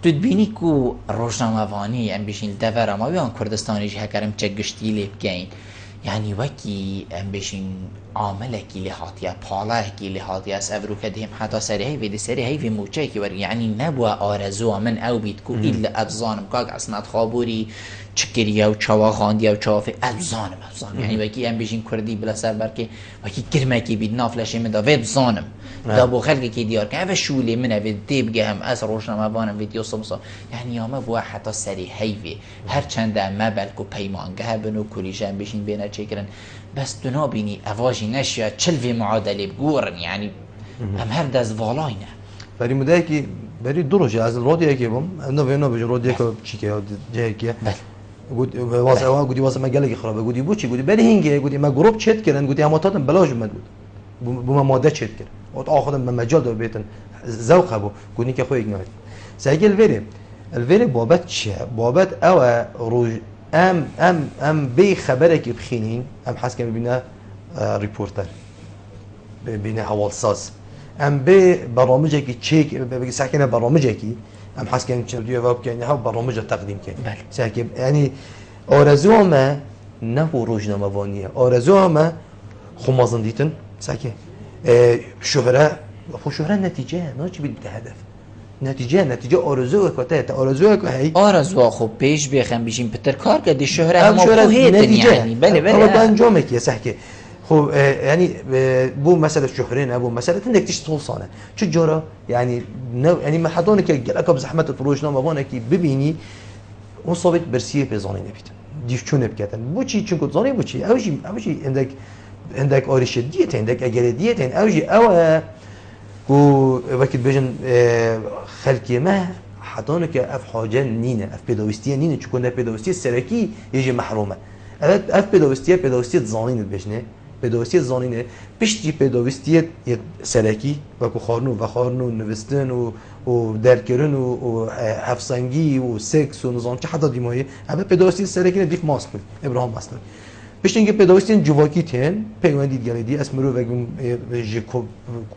تدبینی کو روشنامه‌وانی ام بشین دور ما بیان کردستانی جه کرم چه گشتی لیب گین يعني وكي ام بشين عاملكي لهاتيا بالاكي لهاتيا اسفرو كدهم حتى سري في دي سري هي في موچي ور يعني نبوا ارزو من او بيتكو الا ابزانم كاك اسناد خابوري چكريا و چوا خانديا و چاف ابزانم يعني وكي ام بشين كردي بلا سر بركي وكي كرمكي بيد نافلش من دا وبزانم دا بو خلق كي ديار كان شولي من في ديبگهم اس روشنامه وانم فيديو صمصا يعني ياما بو حتى سري هي في هر چند ما بلكو پیمانگه بنو كوريشن بشين بينا چكرن بس دنا بيني اواجي نشيا چلوي معادله بگورن يعني هم هر دز والاينه بري مداكي بري درجه از الراديو كي بم انه بينه بجو راديو كو چيكي جاي كي قلت واسه قلت واسه ما قالك خرابه قلت بوچي قلت بري هينجي قلت ما جروب چت كردن قلت اما تاتم بلاش مد بو ماده چت كرد قلت اخذم من مجال دو بيتن ذوق ابو قلت كي خويك نايت سجل الفيري بابت چه بابت او روج ام بي خبرك بخينين ام حس كم بينا ريبورتر بينا حوالساز ام بي برامجك تشيك ساكنه برامجك ام حس كم تشديو واب كان ها برامج تقديم كان ساكن يعني آرزو ما نه روزنامه وانیه آرزو ما خمازن دیتن ساکن شهره خو شهره نتیجه نه چی بده هدف نتیجه آرزو کته آرزو که هی آرزو خب پیش بخم بشیم پتر کار کرد شهره ما کوهیت یعنی بله انجام کی سحکه خب يعني بو مسألة شهرين أبو مسألة إنك تشتغل صانع شو جرا يعني يعني ما حضانك جلك بزحمة الفروشنا ما بانك ببيني وصابت برسيه بزاني نبيت ديف شو نبكتن بوشي شو كنت زاني بوشي أوشي عندك آريش ديت عندك أجر ديت أوشي أو كو وقت بيجن خلقي ما حضانك أف حاجة نينة أف بدوستية نينة شو كنا بدوستية سركي يجي محرومة أف بدوستية زانين البجنة بدوستیت زانینه پشتی بدوستیت سرکی و کو خارنو و نوستن و درکرن و حفظنگی و سکس و نظام چه حتی دیمایی همه بدوستیت سرکی دیف ماست بود ابراهیم ماستن پشتی اینکه بدوستیت جواکی تن پیوندی گلیدی اسمرو وگم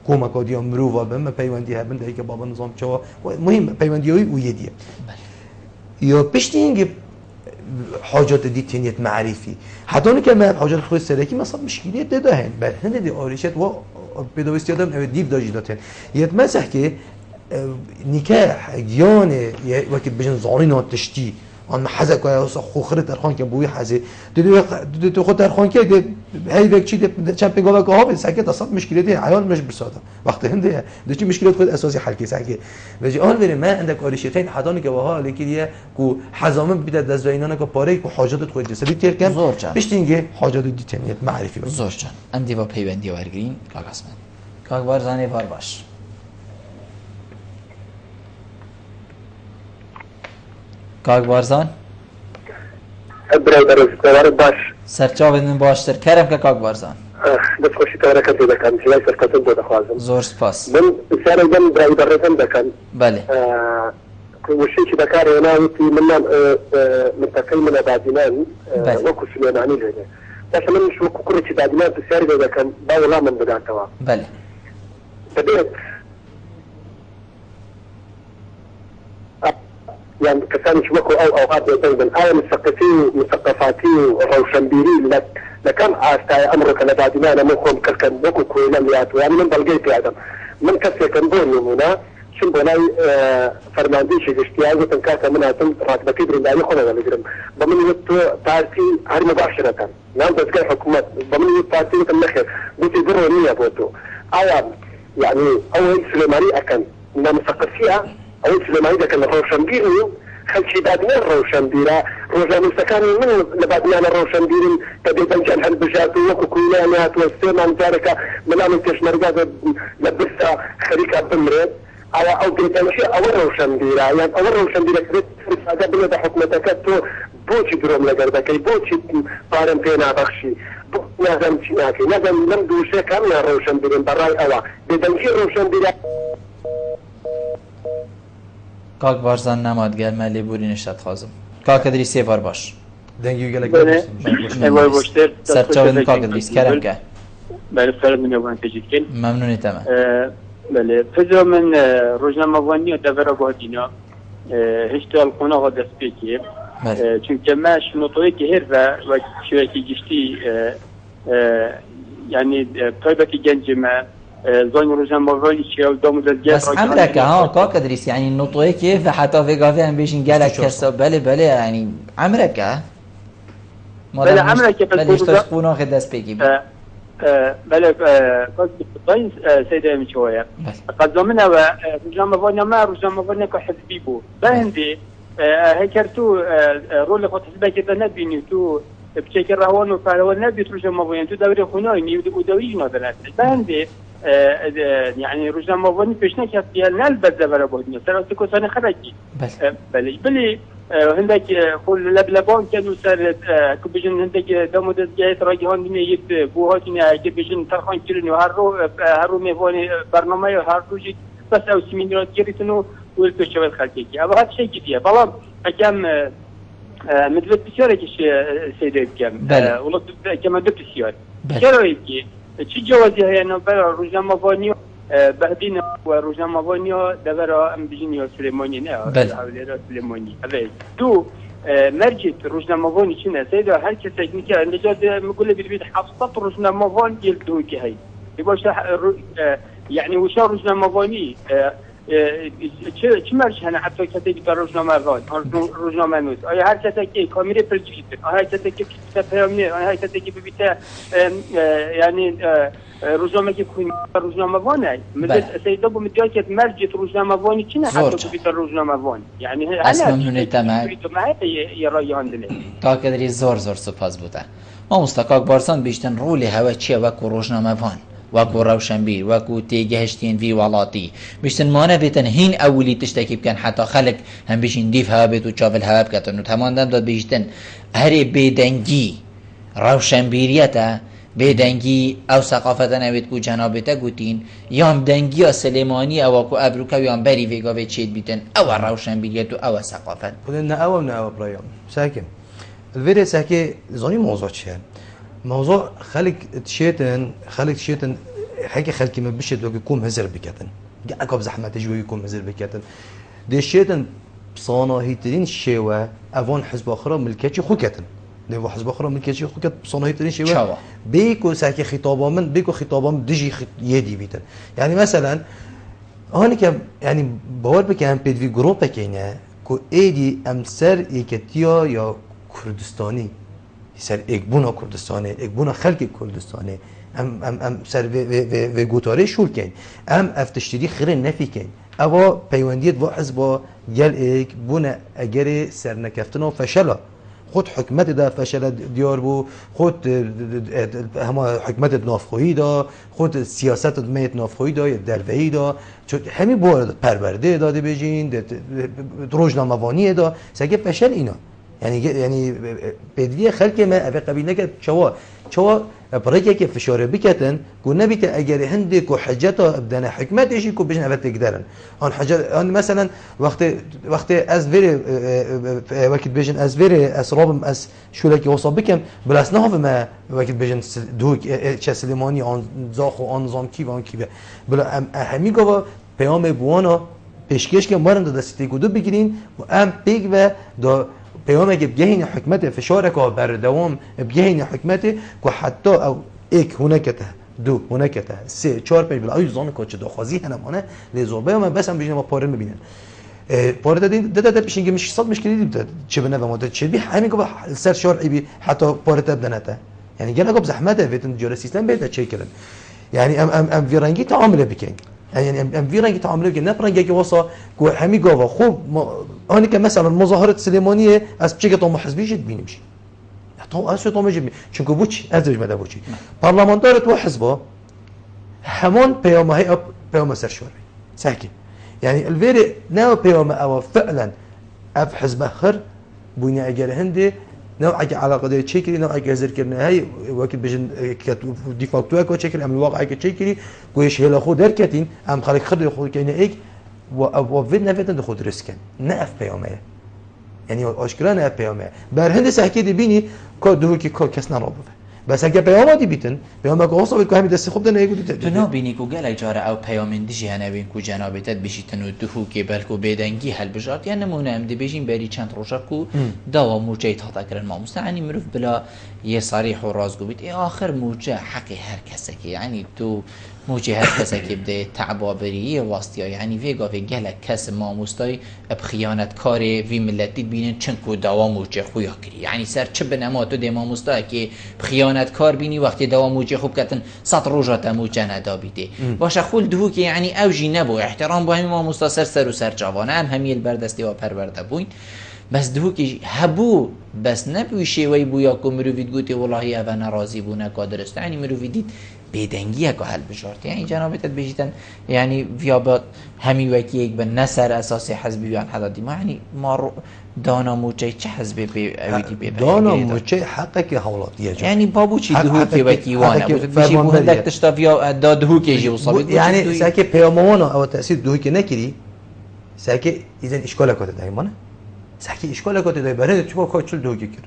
کومکادی امرو و بم پیوندی هبن دهی که بابا نظام چه مهم پیوندی و یدیه یا پشتی اینکه حاجات دیتینیت معرفی حتی که ما حاجات خود سرکی مثلا مشکلیت دادن بعد هندی آریشت و بدوستی آدم او دیو داجی دادن یت مسح که نکاح گیانه وقت بجن زارینات تشتی آن حزق و خوخره در خان که بوی حزه دو خود در خان که هی وقت چی چند پیگاه که ها به سکت اصلا مشکلیتی عیال مش برساده وقت هنده دو مشکلات خود اساسی حل کی سکه وجی آن بره ما عندك آریشتین حدانی که وها لیکیه کو حزامه بیاد دست وینانه که پاره کو حاجات خود جسدی تیر کم بشتینگه حاجات دیتنیت معرفی زور جان اندی و پیوندی ورگرین کاغاسمن کاغ بارزانی بار باش کاغ بارزان برادر استوار باش سرچاو من باشتر کرم که کاغ بارزان دەستخۆشی تارەکەت دەکەم هیوای سەرکەوتن بۆ دەخوازم. زۆر سپاس. من پرسیارێکم برای بەڕێزم دەکەم. بەڵێ. وشەیەکی بەکارهێناوتی منان منتەقەی منە دادینان وەکو سلێمانی لێنێ. باشە منش وەکو کوڕێکی دادینان پرسیاری لێ دەکەم با وەڵام من بداتەوە. بەڵێ. دەبێت يعني كسانش وكو او اوقات يتنزل ايه مثقفاتي وروشنبيري لكم عاستاي امرك لبعدنا مخهم كان وكو كويلميات يعني من بلقيت ادم من كسي كان بوني هنا شن بناي فرمانديش اشتياغ تنكاكا منها تم راتب كبير لا يخلق الجرم ضمن يت تارتي هاي مباشرة نعم تذكر حكومات ضمن يت تارتي النخر بوتي درونية بوتو ايام يعني اول سليماني اكن انها مثقفية أول سليماني ده كان روشنبيري خلشي بعدنا الروشنبيرا روجان سكان من لبعدنا الروشنبيري تبيت انجان هالبجات وكوكويلانات والسيمان ذلك منامن تشمرقات لبسها خريكة بمرد او بريطانيا او روشنبيرا يعني او روشنبيرا كريت هذا بلد حكومتك تو بوشي دروم لقردك بوشي بارم فينا بخشي نازم تشناكي نازم نمدوشي كامنا روشنبيري براي اوا بدنشي روشنبيرا کاک بارزان نمادگر ملی بوری نشد خازم کاک ادریس یه بار باش دنگی گلک سرچاوین کاک ادریس کرم که بله فرد من یوان تجید کن ممنونی تمام بله فضا من روزنامه وانی و دور بادینا هشتا القناة ها دست بکیم چونکه ما شنطوی که هر و شوی که گشتی يعني طيبة جنج ما زين روزنامه وانی شیء دام دزگیر بس عمرك ها کاک ادریس يعني النطوي كيف حتى في قافي هم بيشين قالك كسب بله يعني عمرك ها بله عمرك بله اشتاقونا خد دست بيجي بله قصد طين سيدة مشوية قد ضمنها روزنامه وانی ما روزنامه وانی كحزبي بو بهندي هكرتو رول خد حزبك إذا نبيني تو بشكل روان وفعلوان نبي روزنامه وانی تو دوري خنايني ودوي نادلت بهندي يعني روزنامه وانی پیشنهاد کرد که نلبد ولا بودن سر سکوتان خرجی بله هندك خل لبلبان كانوا سر كبجن هندك دمو دزجايت راجهان دنيا بوهاتنا كبجن ترخان كلني هرو ميفوني برنامج هرو جيت بس او سيمينات جريتنو والبشوال خلكي ابغى هذا شيء جديد بلام كم مدلت بسيارك سيدي كم والله كم مدلت بسيار كرايكي چی جوازی هایی نبرای روزنامه وانی بهدین و روزنامه وانی دبرای ام بجنی سلیمانی نه حوالی سلیمانی. دو مرجع روزنامه وانی چنه سیدا هر کسی که نجات میگوله بیت 700 روزنامه وانی یلدو که هی. یباشه يعني وشا روزنامه وانی چه مرج هن حتی کسی که روزنامه وان روزنامه نوز آیا هر کسی که کامیره پرچیده آیا کسی که کتاب پیامنی آیا کسی که ببیته یعنی روزنامه که کوین روزنامه وانه مثل سیدا با مدیات که مرج روزنامه وانی چی نه حتی ببیته روزنامه وان یعنی اصلا ممنون تمام یه رای هندله تا کدری زور سپاس بوده ما مستقاق بارسان بیشتن رول هوا چیه وکو روزنامه وان وكو روشنبير وكو تيجهشتين في ولاتي بيشتن ما نبيتن هين أولي تشتكي بكن حتى خلق هم بيشين ديف هابت وشافل هاب كتن وتمان دم داد بيشتن هري بيدنجي روشنبيريتا بيدنجي أو ثقافة نبيت كو جنابتا قوتين يام دنجي سليماني أو كو أبروكا يام بري فيغا بيتشيد بيتن أو روشنبيريتو أو ثقافة قلنا أو من أو برايام ساكن الفيديو ساكي زوني موضوع شيء موضوع خلق تشيتن حكي خلقي ما بشت ويكون هزر بكتن قاعد زحمه تجوي يكون هزر بكتن دي شيتن صناهيتين شيوا افون حزب اخر ملكتي خوكتن دي حزب اخر ملكتي خوكت صناهيتين شيوا بيكو ساكي خطابه من بيكو خطابه دجي يدي بيتن يعني مثلا هونيك يعني باور بك هم بيد في جروب كينيا كو ايدي امسر يكتيا يا كردستاني سر اقبونا كردستاني اقبونا خلق كردستاني ام سر و گوتاره شول کن ام افتشتری خیر نفی کن اوا پیوندیت و حزب گل ایک بونا اگر سر نکفتنا فشلا خود حکمت دا فشل دیار بو خود همه حکمت نافخویی دا خود سیاست میت نافخویی دا درویی دا همین بورد پرورده داده بجین روزنامه‌وانی دا سگه فشل اینا يعني بدي خلق ما ابي قبيله چوا برای که فشار بکتن کو نبیت اگر هندی کو حجت ابدان حکمتشی کو بجن ابد تقدرن آن حجت آن مثلا وقت از وری وقت بجن از وری اسرابم از شولکی وصاب بکم بلاس نه ما وقت بجن دوک چه سلیمانی آن زاخ و آن زام کی و آن کی بلا همین گفت پیام بوانا پیشکش که مارن دستی کدو بگیرین و ام پیگ و دا پیامه که بگهین حکمت فشارک و بردوام بگهین حکمت که حتی او ایک هنکته دو هنکته سه چهار پنج بلا ایزان که چه داخوازی هنمانه لیزوبه ما بس هم بجنه ما پاره میبینن پاره داده پیشین که مش صد مشکلی دیده چه بنه و ما چه بی همین که سر شرعی بی حتی پاره تبدنته يعني جانا قبض زحمته في تنجر السيستم بيتا تشيكلن يعني ام في رنجي تعامله بكين يعني ام في رنجي تعامله بكين نبرنجي كي وصا كو همي قوا خوب انا كمثلا مظاهره سليمانيه از بشكل تو حزبي جد بينمشي تو اسو تو مجي چونكو بوچ ازج مدا بوچي برلمانتار تو حزبه همون بيوم هي بيوم سرشوري ساكن يعني الفيري ناو بيوم او فعلا اف حزب اخر بني اجل هندي نوع علاقه ده تشيكري نوع جزر كرنا هي وقت بجن ديفاكتو اكو تشيكري ام الواقع تشيكري كويش هلا خو دركتين ام خليك خد خو كاين هيك و فيدنا فيتن خد ريسكن ناف بيومه يعني اشكرنا بيومه بر هند سحكي دي بيني كو دو كي كو كسنا رابطه بس اگه پیام دی بیتن پیام که واسه بگم همین دست خوب دنیا گفت تو نبینی که گل اجاره او پیام دیجی هنوین کو جنابیت بشیتن و دهو که بلکو بدنگی حل بجارت یعنی نمونه ام دی بجین بری چند روزا کو دوا موجه تا کردن ما مستعنی مروف بلا یه صریح و راز گویت آخر موجه حق هر کسی که یعنی تو موجه هر کسی که بده تعبابری واسطیا یعنی ویگا و گل کس ما مستای بخیانت کار وی ملتی بینن چند کو دوا موجه خویا کری یعنی سر چه بنما تو دما مستای که خیانت کار بینی وقتی دوا موجه خوب کتن 100 روزات موجه ندا بیده باشه خول دهو که یعنی اوجی نبو احترام با همین ما مستاسر سر و سر جوانه هم همیل بردستی و پرورده بوین بس دهو که هبو بس نبوی شیوی بویا که مروفید گوتی والله اوه نرازی بو نکادرست یعنی مروفیدید بیدنگیه که حل بشارت یعنی جنابتت بجیتن یعنی ویابات همی وکی یک به نصر اساسی حزبی بیان حدادی ما یعنی ما دانا موچه چه حزبی اویدی بی دانا موچه حقه که حولاتیه یعنی بابو چی دهو که وکی وانه بشی بو هندک تشتا ویا دهو که جی وصابید یعنی ساکه پیاموانا او تأثیر دهو که نکری ساکه ایزن اشکاله کده دایمانه ساکه اشکاله کده دای برای چه با چل دهو که کرد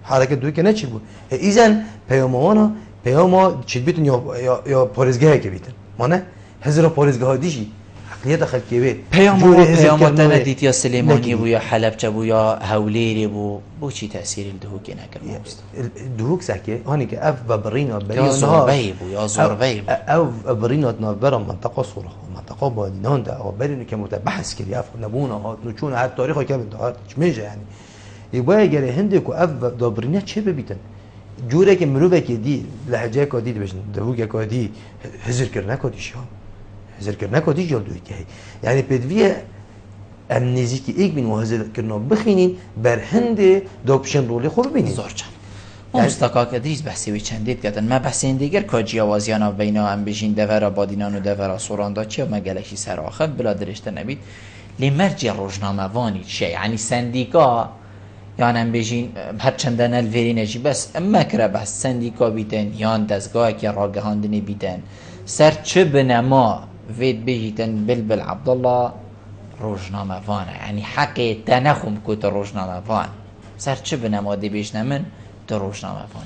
حرکت دهو که نچی بود ایزن پیاموانا پیاما چی بیتن یا پارزگاه که بیتن مانه هزار پارزگاه دیشی عقلیت خلقی بیت پیاما تندیت یا سلیمانی بو یا حلبچه بو یا هولیری بو چی تأثیر الدهوک نکرد دهوک ساکه هانی که اف ببرینا یا زوربی بو یا زوربی بو او ببرینا نابرا منطقه صوره منطقه بادینان ده او برینو که متبحث کردی اف نبونا هات نچون هر تاریخ که بنده چمیجه یعنی یبا اگر هندی که اف دابرینا چه ببیتن جوره که مروبه که دی لحجه که دی بشن دهوگه که دی هزر کرنه که دیش ها هزر کرنه که دیش جلدوی که یعنی پدویه ام نزیکی ایک بین و هزر کرنه بخینین بر هنده دا بشن رولی خوب بینین زور چند ما مستقا که دیز بحثی وی چندید کردن ما بحثی دیگر که جیاوازیانا بینا هم بشین دورا بادینان و دورا سوراندا چی و مگلشی سر آخر بلا درشته نبید لمرجع روزنامه وانی چه یعنی سندیکا یعنی هم بجین هر چندان الوری نجی بس اما کرا بس سندیکا بیتن یان دستگاه که راگهاندنی بیتن سر چه بنما وید بجیتن بلبل عبدالله روزنامه وانه یعنی حق تنخم کت روزنامه وان سر چه بنما دی بیشنه من تو روزنامه وان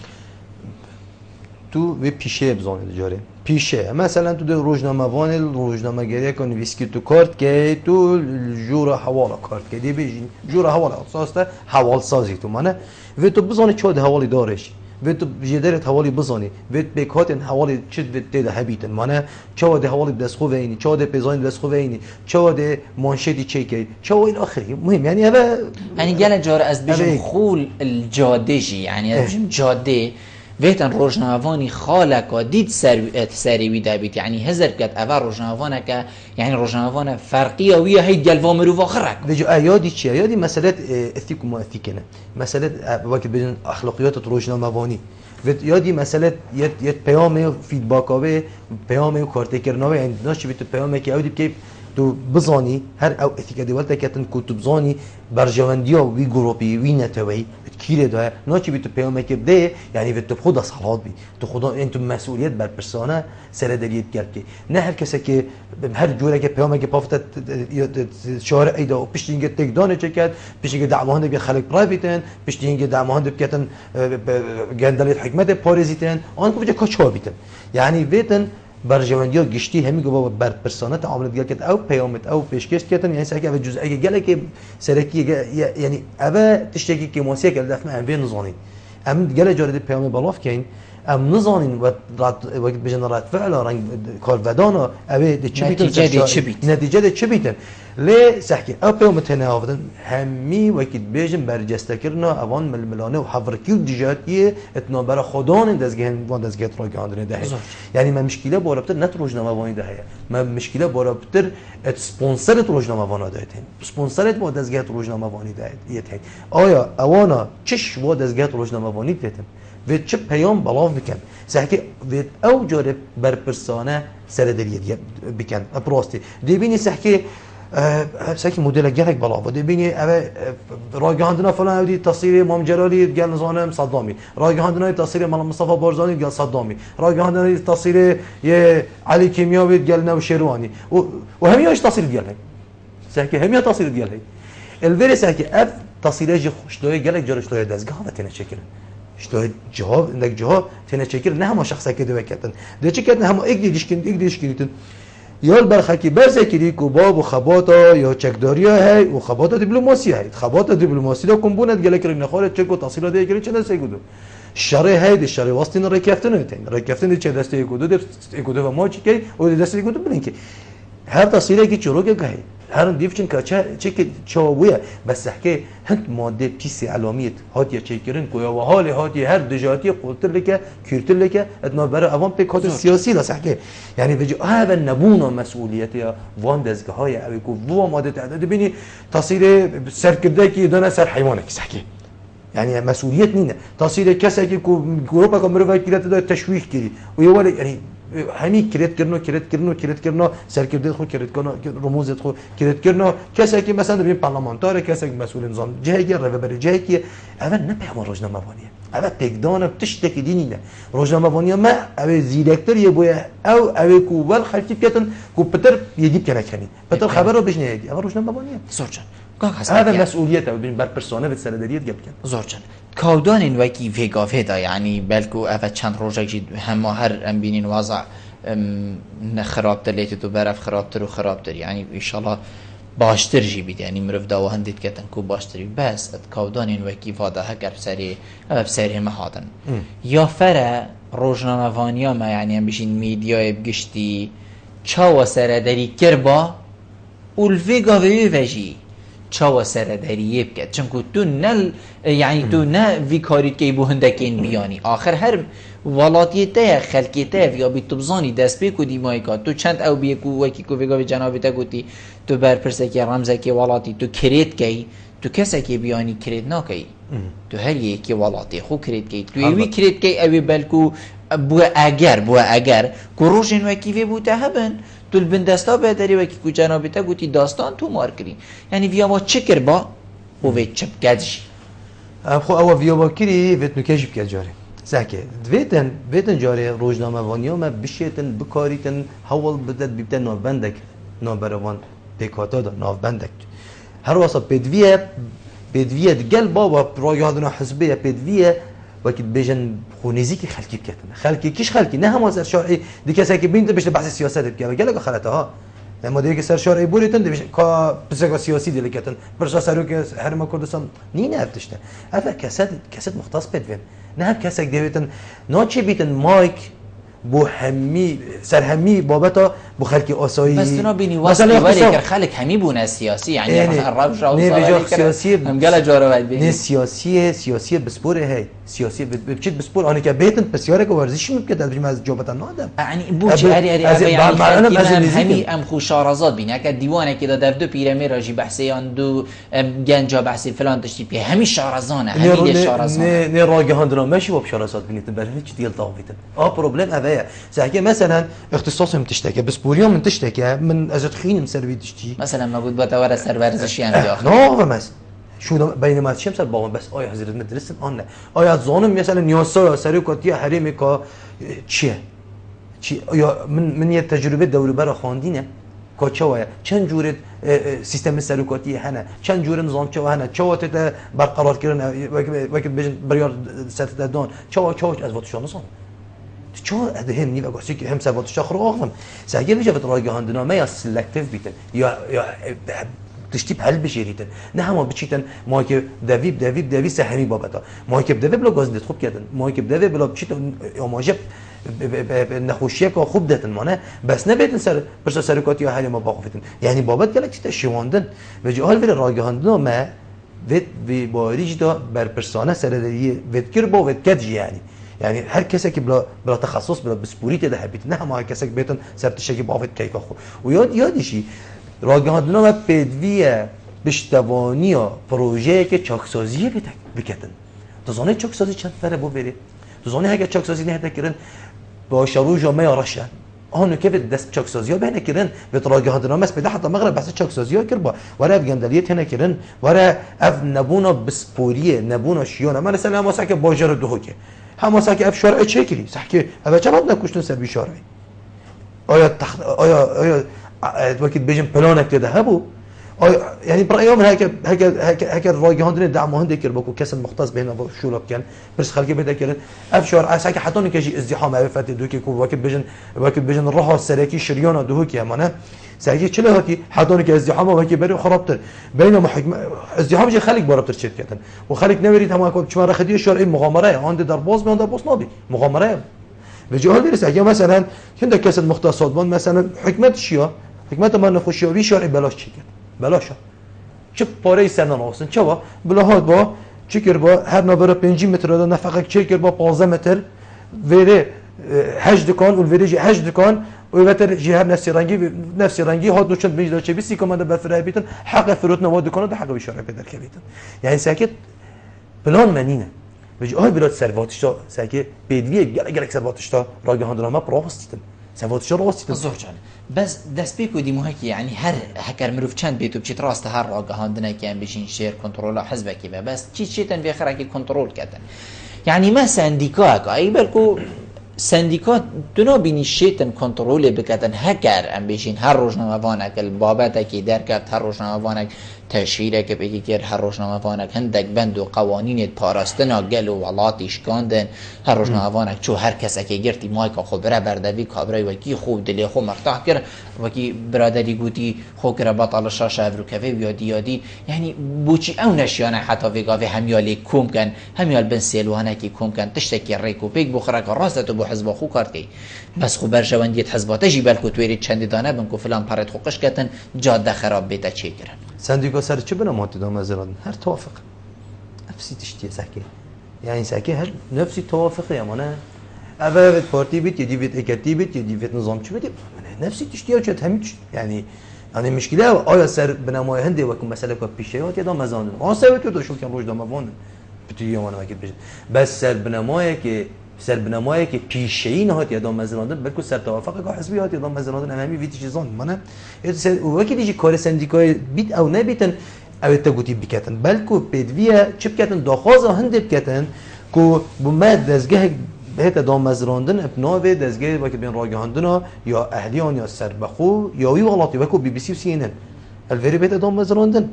تو به پیشه بزانید جاره پیشه مثلا تو دو روزنامه وان روزنامه گریه کنی ویسکی تو کارت که تو جور حواله کارت که دی بیشین جور حواله اساسا حوال سازی تو منه و تو بزانی چه حوالی دارش و تو جدرت حوالی بزانی و بکات حوالی چه ده هبیتن منه چه ده حوالی دست خوب اینی چه ده پیزانی دست خوب اینی چه ده مانشتی چه کی چه این آخری مهم یعنی اوه یعنی گله جار از بیشم خول الجاده جی یعنی از بیشم جاده ویتن روزنامه‌وانی خالق دید سری ویده بیت یعنی هزار کت اول روزنامه‌وانه که یعنی روزنامه‌وان فرقی و یا هی جلوه مرو آخرک بجو ایادی چیه ایادی مسئله اتیک و ما اتیکنه مسئله وقتی بین اخلاقیات روزنامه‌وانی و یادی مسئله یه پیام فیدباک آوه پیام کارت کرناوه یعنی ناش بیت پیامی که اودی که تو بزانی هر او اتیکه دیولت کتن کو تو بزانی برجواندیا وی گروپی وی نتوی کیره ده ناچی بی تو پیامه که بده یعنی به تو خدا صلات بی تو خدا این تو مسئولیت بر پرسانه سردریت کرد که نه هر کسی که هر جوره که پیامه که پافت شارع ایدا و پشت اینکه تکدانه چکد پشت اینکه دعوان به خلق پرایویتن پشت اینکه دعوان بکتن گندلیت حکمت پارزیتن آن کو چه چا بیتن یعنی ویتن برجواندیا گشتی همی گفت بر پرسانه تعاملات گل کت او پیامت او پیشکش کردن یعنی سعی که جزئی گله که سرکی یعنی ابا تشتکی که موسیقی کل دفعه ام بین نزانین ام گله جارد پیام بالاف کین ام نزانین و وقت بجن رات فعل رنگ کار ودانا ابا نتیجه چه بیتن لی سحکی او پیامت هنافدن همی وقت بیجن برجسته کردن اوان ململانه و حفرکی و دیجاتیه اتنابر خدان دزگهن وان دزگهت را گاندنه ده یعنی من مشکله بارابتر نت روزنامه وانی ده من مشکله بارابتر اسپانسرت روزنامه وانا ده اسپانسرت با دزگهت روزنامه وانی ده یه آیا اوانا چش با دزگهت روزنامه وانی دهتن و چه پیام بلاف بکن سحکی و او جارب بر پرسانه سردریه بکن اپراستی دیبینی سحکی ساكي موديل جالك بلا بدي بيني راجع عندنا فلان ودي تصوير امام جلالي قال نظام صدامي راجع عندنا تصوير مال مصطفى بارزاني قال صدامي راجع عندنا تصوير يا علي كيمياوي قال نوشيرواني وهم ياش تصوير قال ساكي هم يا تصوير قال هي الفيري ساكي اف تصوير خوش لوي قالك جرش لوي دزغه تنشكل شلون جواب عندك جواب تنشكل نه هم شخصا كده وكتن ده كده هم اقديشكن یا برخکی برزکری کو باب و خباتا یا چکداری هی و خباتا دیپلماسی هی خباتا دیپلماسی را کمبونت گله کرد نخوره چک و تحصیلات دیگری چه دسته گودو شرع هی شرع واسطین رکفتن هتین رکفتن چه دسته گودو و ما چی کی و دسته گودو بلین که هر تحصیلی که چروک گهی هر دیفچن که چه که چاویه بس حکه هند ماده پیسی علامت هات یا چیکرین کویا و حال هات هر دجاتی قلتر لکه کیرتر لکه ادنا برای اوان پیکات سیاسی لاس حکه یعنی بجی هذا نبونا مسئولیت یا وان دزگاه های اوی کو و ماده تعداد بینی تصویر سرکرده کی دانه سر حیوانه کی حکه یعنی مسئولیت نینه تصویر کسی که کو گروپا کامرو وکیلت داد تشویق کردی و یه ولی یعنی همی کرد کردن سرکرده خود کرد کردن رموزت خود کرد کردن کسی که مثلا ببین پارلمانتار کسی که مسئول نظام جهگی رهبر جهگی اول نه پیام روزنامه وانیه اول تکدان تشتک دینی نه روزنامه وانیه ما اول زیرکتر یه بوی او کوول خلفی کتن کو پتر یدیب کنه کنی پتر خبر رو بجنه یدی اول روزنامه وانیه زورجان هذا مسئولیته ببین بر پرسونه به سردریت گپ کن زورجان کودان این وکی ویگا ویدا یعنی بلکو اول چند روزه جد هم هر ام بینین وضع خرابتر لیت تو برف خرابتر یعنی ان شاء الله باشتر جی بید یعنی مرف داو هندید کتن کو باشتری بس کودان این وکی وادا هگر بسری مهادن یا فره روزنامه وانیا ما یعنی هم بشین میدیای بگشتی چاو سردری کربا اول ویگا ویجی چاو سردریه بکد چونکه تو نل یعنی تو نه ویکاریت که بو هندکین بیانی آخر هر ولاتیته خلقیته یا بی تبزانی دست بی کو دیمای کا تو چند او بی کو وکی کو ویگا جنابیتا گوتی تو برپرسه که رمزه که ولاتی تو کرید کی تو کسی که بیانی کرید ناکی تو هر یکی ولاتی خو کرید کی تو وی کرید کی اوی بلکو بو اگر کو روشن وکی وی بو تهبن تو البندستا بهتری وکی کو جنابیتا گوتی داستان تو مار کری یعنی ویا ما چکر با او وی چپ گدش خو او ویا با کری وت نکجب که جاری زکه دویتن جاری روزنامه وانیا ما بشیتن بکاریتن حول بدت بیبتن نوبندک نوبروان پیکاتا دا نوبندک هر واسه بدویه گل بابا رایادنا حزبیه بدویه وقتی بیشتر خونیزی که خلکی کردن خلکی کیش خلکی نه هم از شرعی دیگه کسی که بینده بشه بحث سیاست بکنه گله خلاته ها اما دیگه سر شرعی بودن دیگه کا بسیار سیاسی دیگه کردن برش سرو که هر ما کردستان نی نفتشته اول کسات مختص بدون نه هم کسی که دیویتن ناچی بیتن مایک بو همی سرهمی بابتا بو خلق آسایی بس تو نبینی واسه ولی که خلق همی بونه سیاسی یعنی الرب شاو سیاسی هم گله جاره باید بینی نه سیاسی بسپوره هی سیاسی بچید بسپور آنی که بیتن بسیاره که ورزش میکنه در بجم از جوابتن نادم یعنی بو چه یعنی همی ام خوشارزاد بینی اگه دیوانه که داد دو پیرمی راجی بحثی آن دو گنجا بحثی فلان داشتی پی همی شارزانه همی شارزانه نه راگهاندنا ماشي وبشارزات بینیتن برای چی دیل داویتن پروبلم اوه سعی مثلا اختصاص هم تشتکه بسپور سپوریا من تشتكي من ازت خينم سروي تشتي مثلا ما قلت بتورى سر ورزشی هم یا نه مس شو بينما شمس الباون بس آیا حضرت مدرسن آن آیا زانم مثلا نیاسا سرکاتی حریم کا چیه چی یا من یه تجربه دوره برا خواندینه که چه چند جوره سیستم سرکاتی هنه چند جوره نظام چه هنه چه وقت برقرار کردن وقت بجن بریار سطح دان چه از وقتشان نظام چه ادهم نی و گوشی که هم سوادش خرقم سعی میشه به راگهاندنامه یا سلکتیو بیتن یا تشتیب حل بشیریتن نه هم بچیتن ما که دوی سهمی بابتا ما که دوی بلا گاز خوب کردن ما که دوی بلا بچیت اماجب نخوشیه که خوب دادن مانه بس نبیتن سرکاتی یا حالی ما باقفتن یعنی بابت گله چیت شواندن و جهال ولی راگهاندنامه وی باریج دا بر پرسانه سردری ویدکر با ویدکت یعنی هر کسی که بلا تخصص بلا بسپوریت ده بیت نه هم هر کسی که بیتن سرتشکی با وید کیکا خو و یادیشی راگهاندنامه پیدویه بشتوانی پروژه که چاکسازی بکتن تو زانه چاکسازی چند فره بو بری تو زانه اگه چاکسازی نه کردن با شروع جامعه رشن آنو که دست چاکسازی ها بهنه کردن به راگهاندنامه است بده حتی مغرب بحث چاکسازی ها کرد با ورا گندلیت هنه کردن ورا اف نبونا بسپوریه نبونا شیانه من مثلا هم واسه که باجر دو که هم واسه که اف شارع چکری سحکی اول چه بعد نکشتن سر بی شارعی آیا وقتی بيجن بلانك كده هبو يعني برأيهم هيك الراجعون دعم هندي كربكو كسر مختص بيننا شو لك كان بس خلقي بدك كده افشار عساك حتى كيجي ازدحام عرفت دوكي كو وقت بيجن الراحه السراكي شريانه دوكي يا مانا ساكي چله هكي حتى كي ازدحام وهكي بري خربتر بينما ازدحام جي خلق بربتر شركتن وخلق نوريت هم كنت شما رخدي شرعي مغامره عند درباز من درباز نابي مغامره بجهال درس اگه مثلا كنت كسر مختص بون مثلا حكمت شيا حکمت ما نخوشیابی شارع بلاش چی کرد بلاشا چه پاره سنن آسن چه با بلاهات با چی کرد با هر نبره 5 متر دا نفقه چی کرد با 15 متر وره 8 دکان و وره 8 دکان و وتر جهر نفس رنگی هات نو چند بیج چه بیسی کمان به فرای بیتن حق فروت نو دکان دا حق شارع بدر کبیتن یعنی ساکت پلان منینه بج آی بلاد سرواتشتا ساکت بدوی گل سرواتشتا راگهاندنامه پروستیتن سرواتشتا راستیتن زوجان بس دست بی کدی موهکی یعنی هر هکر مروف چند بیتو بچیت راست هر راگهاندنه که بشین شیر کنترل حزب کی بس چی تن به خره کی کنترل کردن یعنی ما سندیکا ای بلکو سندیکا دنا بینی شیتن کنترل بکردن هکر ام بشین هر روزنامه وانک البابت کی در کرد هر روزنامه وانک تشهیره که بگی کرد هر روزنامه وانک هندک بند و قوانین پاراستنا گل و ولاتیش کاندن هر روزنامه وانک چو هر کس که گرتی مایکا خو بره بردوی کابرای وکی خوب دلی خو مرتاح کرد وکی برادری گوتی خو کرد بطل شاشه افرو کفی یادی یعنی بوچی او نشیانه حتی وگاوی همیالی کوم کن همیال بن سیلوانه کی کوم کن تشتکی ریکو پیک بخوره که راستو بو حزب خو کارتی بس خو برجواندیت حزباته جی بلکو تویری چند دانه بنکو فلان پرت خو قش کتن جاده خراب بیتا چی کرن سندیکا سر چه بنا ماده دام ازران هر توافق نفسی تشتیه ساکی یعنی ساکی هر نفسی توافق یا منه اول پارتی بیت یا دیویت اکتی بیت یا دیویت نظام چی بیت نفسی تشتیه چه همیش یعنی مشکله آیا سر بنمای هنده وکم مسئله که پیشه هات یا دام ازاندن آن سر تو داشون کم روش دام ازاندن بتوی یا منه وقت بشه بس سر بنمایی که پیشه‌ای نهاد یادم مزرانده بلکه سر توافق که حزبی هات یادم مزرانده همین ویتی چیزان منه وقتی دیگه کار سندیکای بیت او نبیتن او تگوتی بکتن بلکه بدویه چه بکتن داخواز هند بکتن که بمد دزگه بهت دام مزراندن ابناء دزگه وقتی بین راگهاندنا یا اهلیان یا سربخو یا وی ولاتی وکو بی بی سی و سی ان الوری بهت دام مزراندن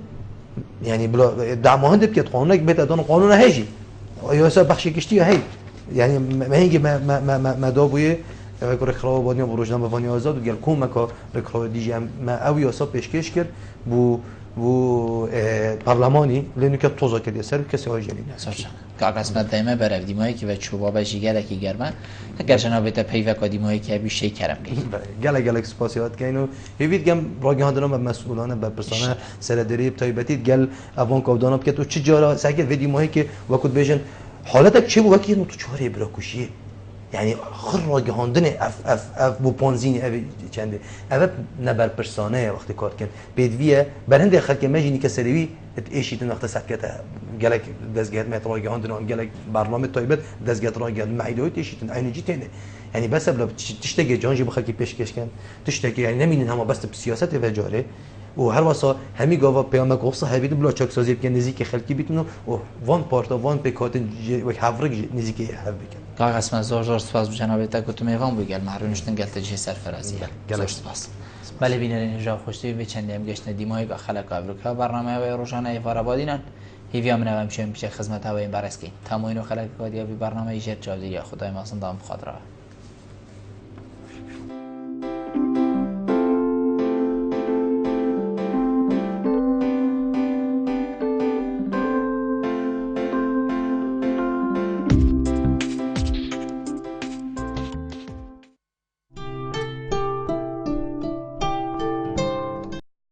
یعنی بلا دعم هند بکت قانونک بهت دام قانون هجی یا سر بخشی کشتی هی يعني ما هيجي ما دابويه ركراو بانيا بروجنا بانيا آزاد و گل کومکا رکراو دیجی ما اوی آسا پیشکش کرد بو پارلمانی لینو که توزا کردی سر کسی های جلیل که قسمت دائمه برای دیمایی که و چوبا جیگر کی گرمه اگر جناب تا پیو کدیمایی که بیشتر کرم گله اکسپاسیات کینو هیوید گم راگهاندنا به مسئولانه به پرسانه سردری تایبتی گل اوان کودانا که تو چه جارا ساکت دیمایی که وقت بیشن حالتك چه بود که تو چهاره براکوشیه يعني خر راجهاندن اف بو بونزين اف چنده اف نبر پرسانه وقتی کار کن بدویه برنده خلک ماجینی کسروی ایشیت وقت سکت گلک دزگت مت راجهاندن ام گلک برنامه تایبت دزگت راجهاندن معیدویت ایشیت عین جی تنه يعني بس بلا تشتكي جانجي بخلكي پیشکش کن تشتكي يعني نمینن هم بس بسیاست و جاره و هر واسه همی گاوا پیام گفت هبید بلا چاک سازی بکن نزدیک خلکی بیتونو و وان پارتا وان پیکاتن و حفرق نزدیک حف بکن کاغ اسم زور سپاس جنابت گفتم میوان بگل معرونشتن گلت جه سرفرازیه زور سپاس بله بینرین جا خوشتی به چندی هم گشت ندیمای با خلق آفریقا برنامه و روزانه ایفارابادینن هیویا من هم شیم پیش خدمت های این بررسی تماین و خلق کادیا به برنامه ایجاد جادی خدای ما سندام خاطره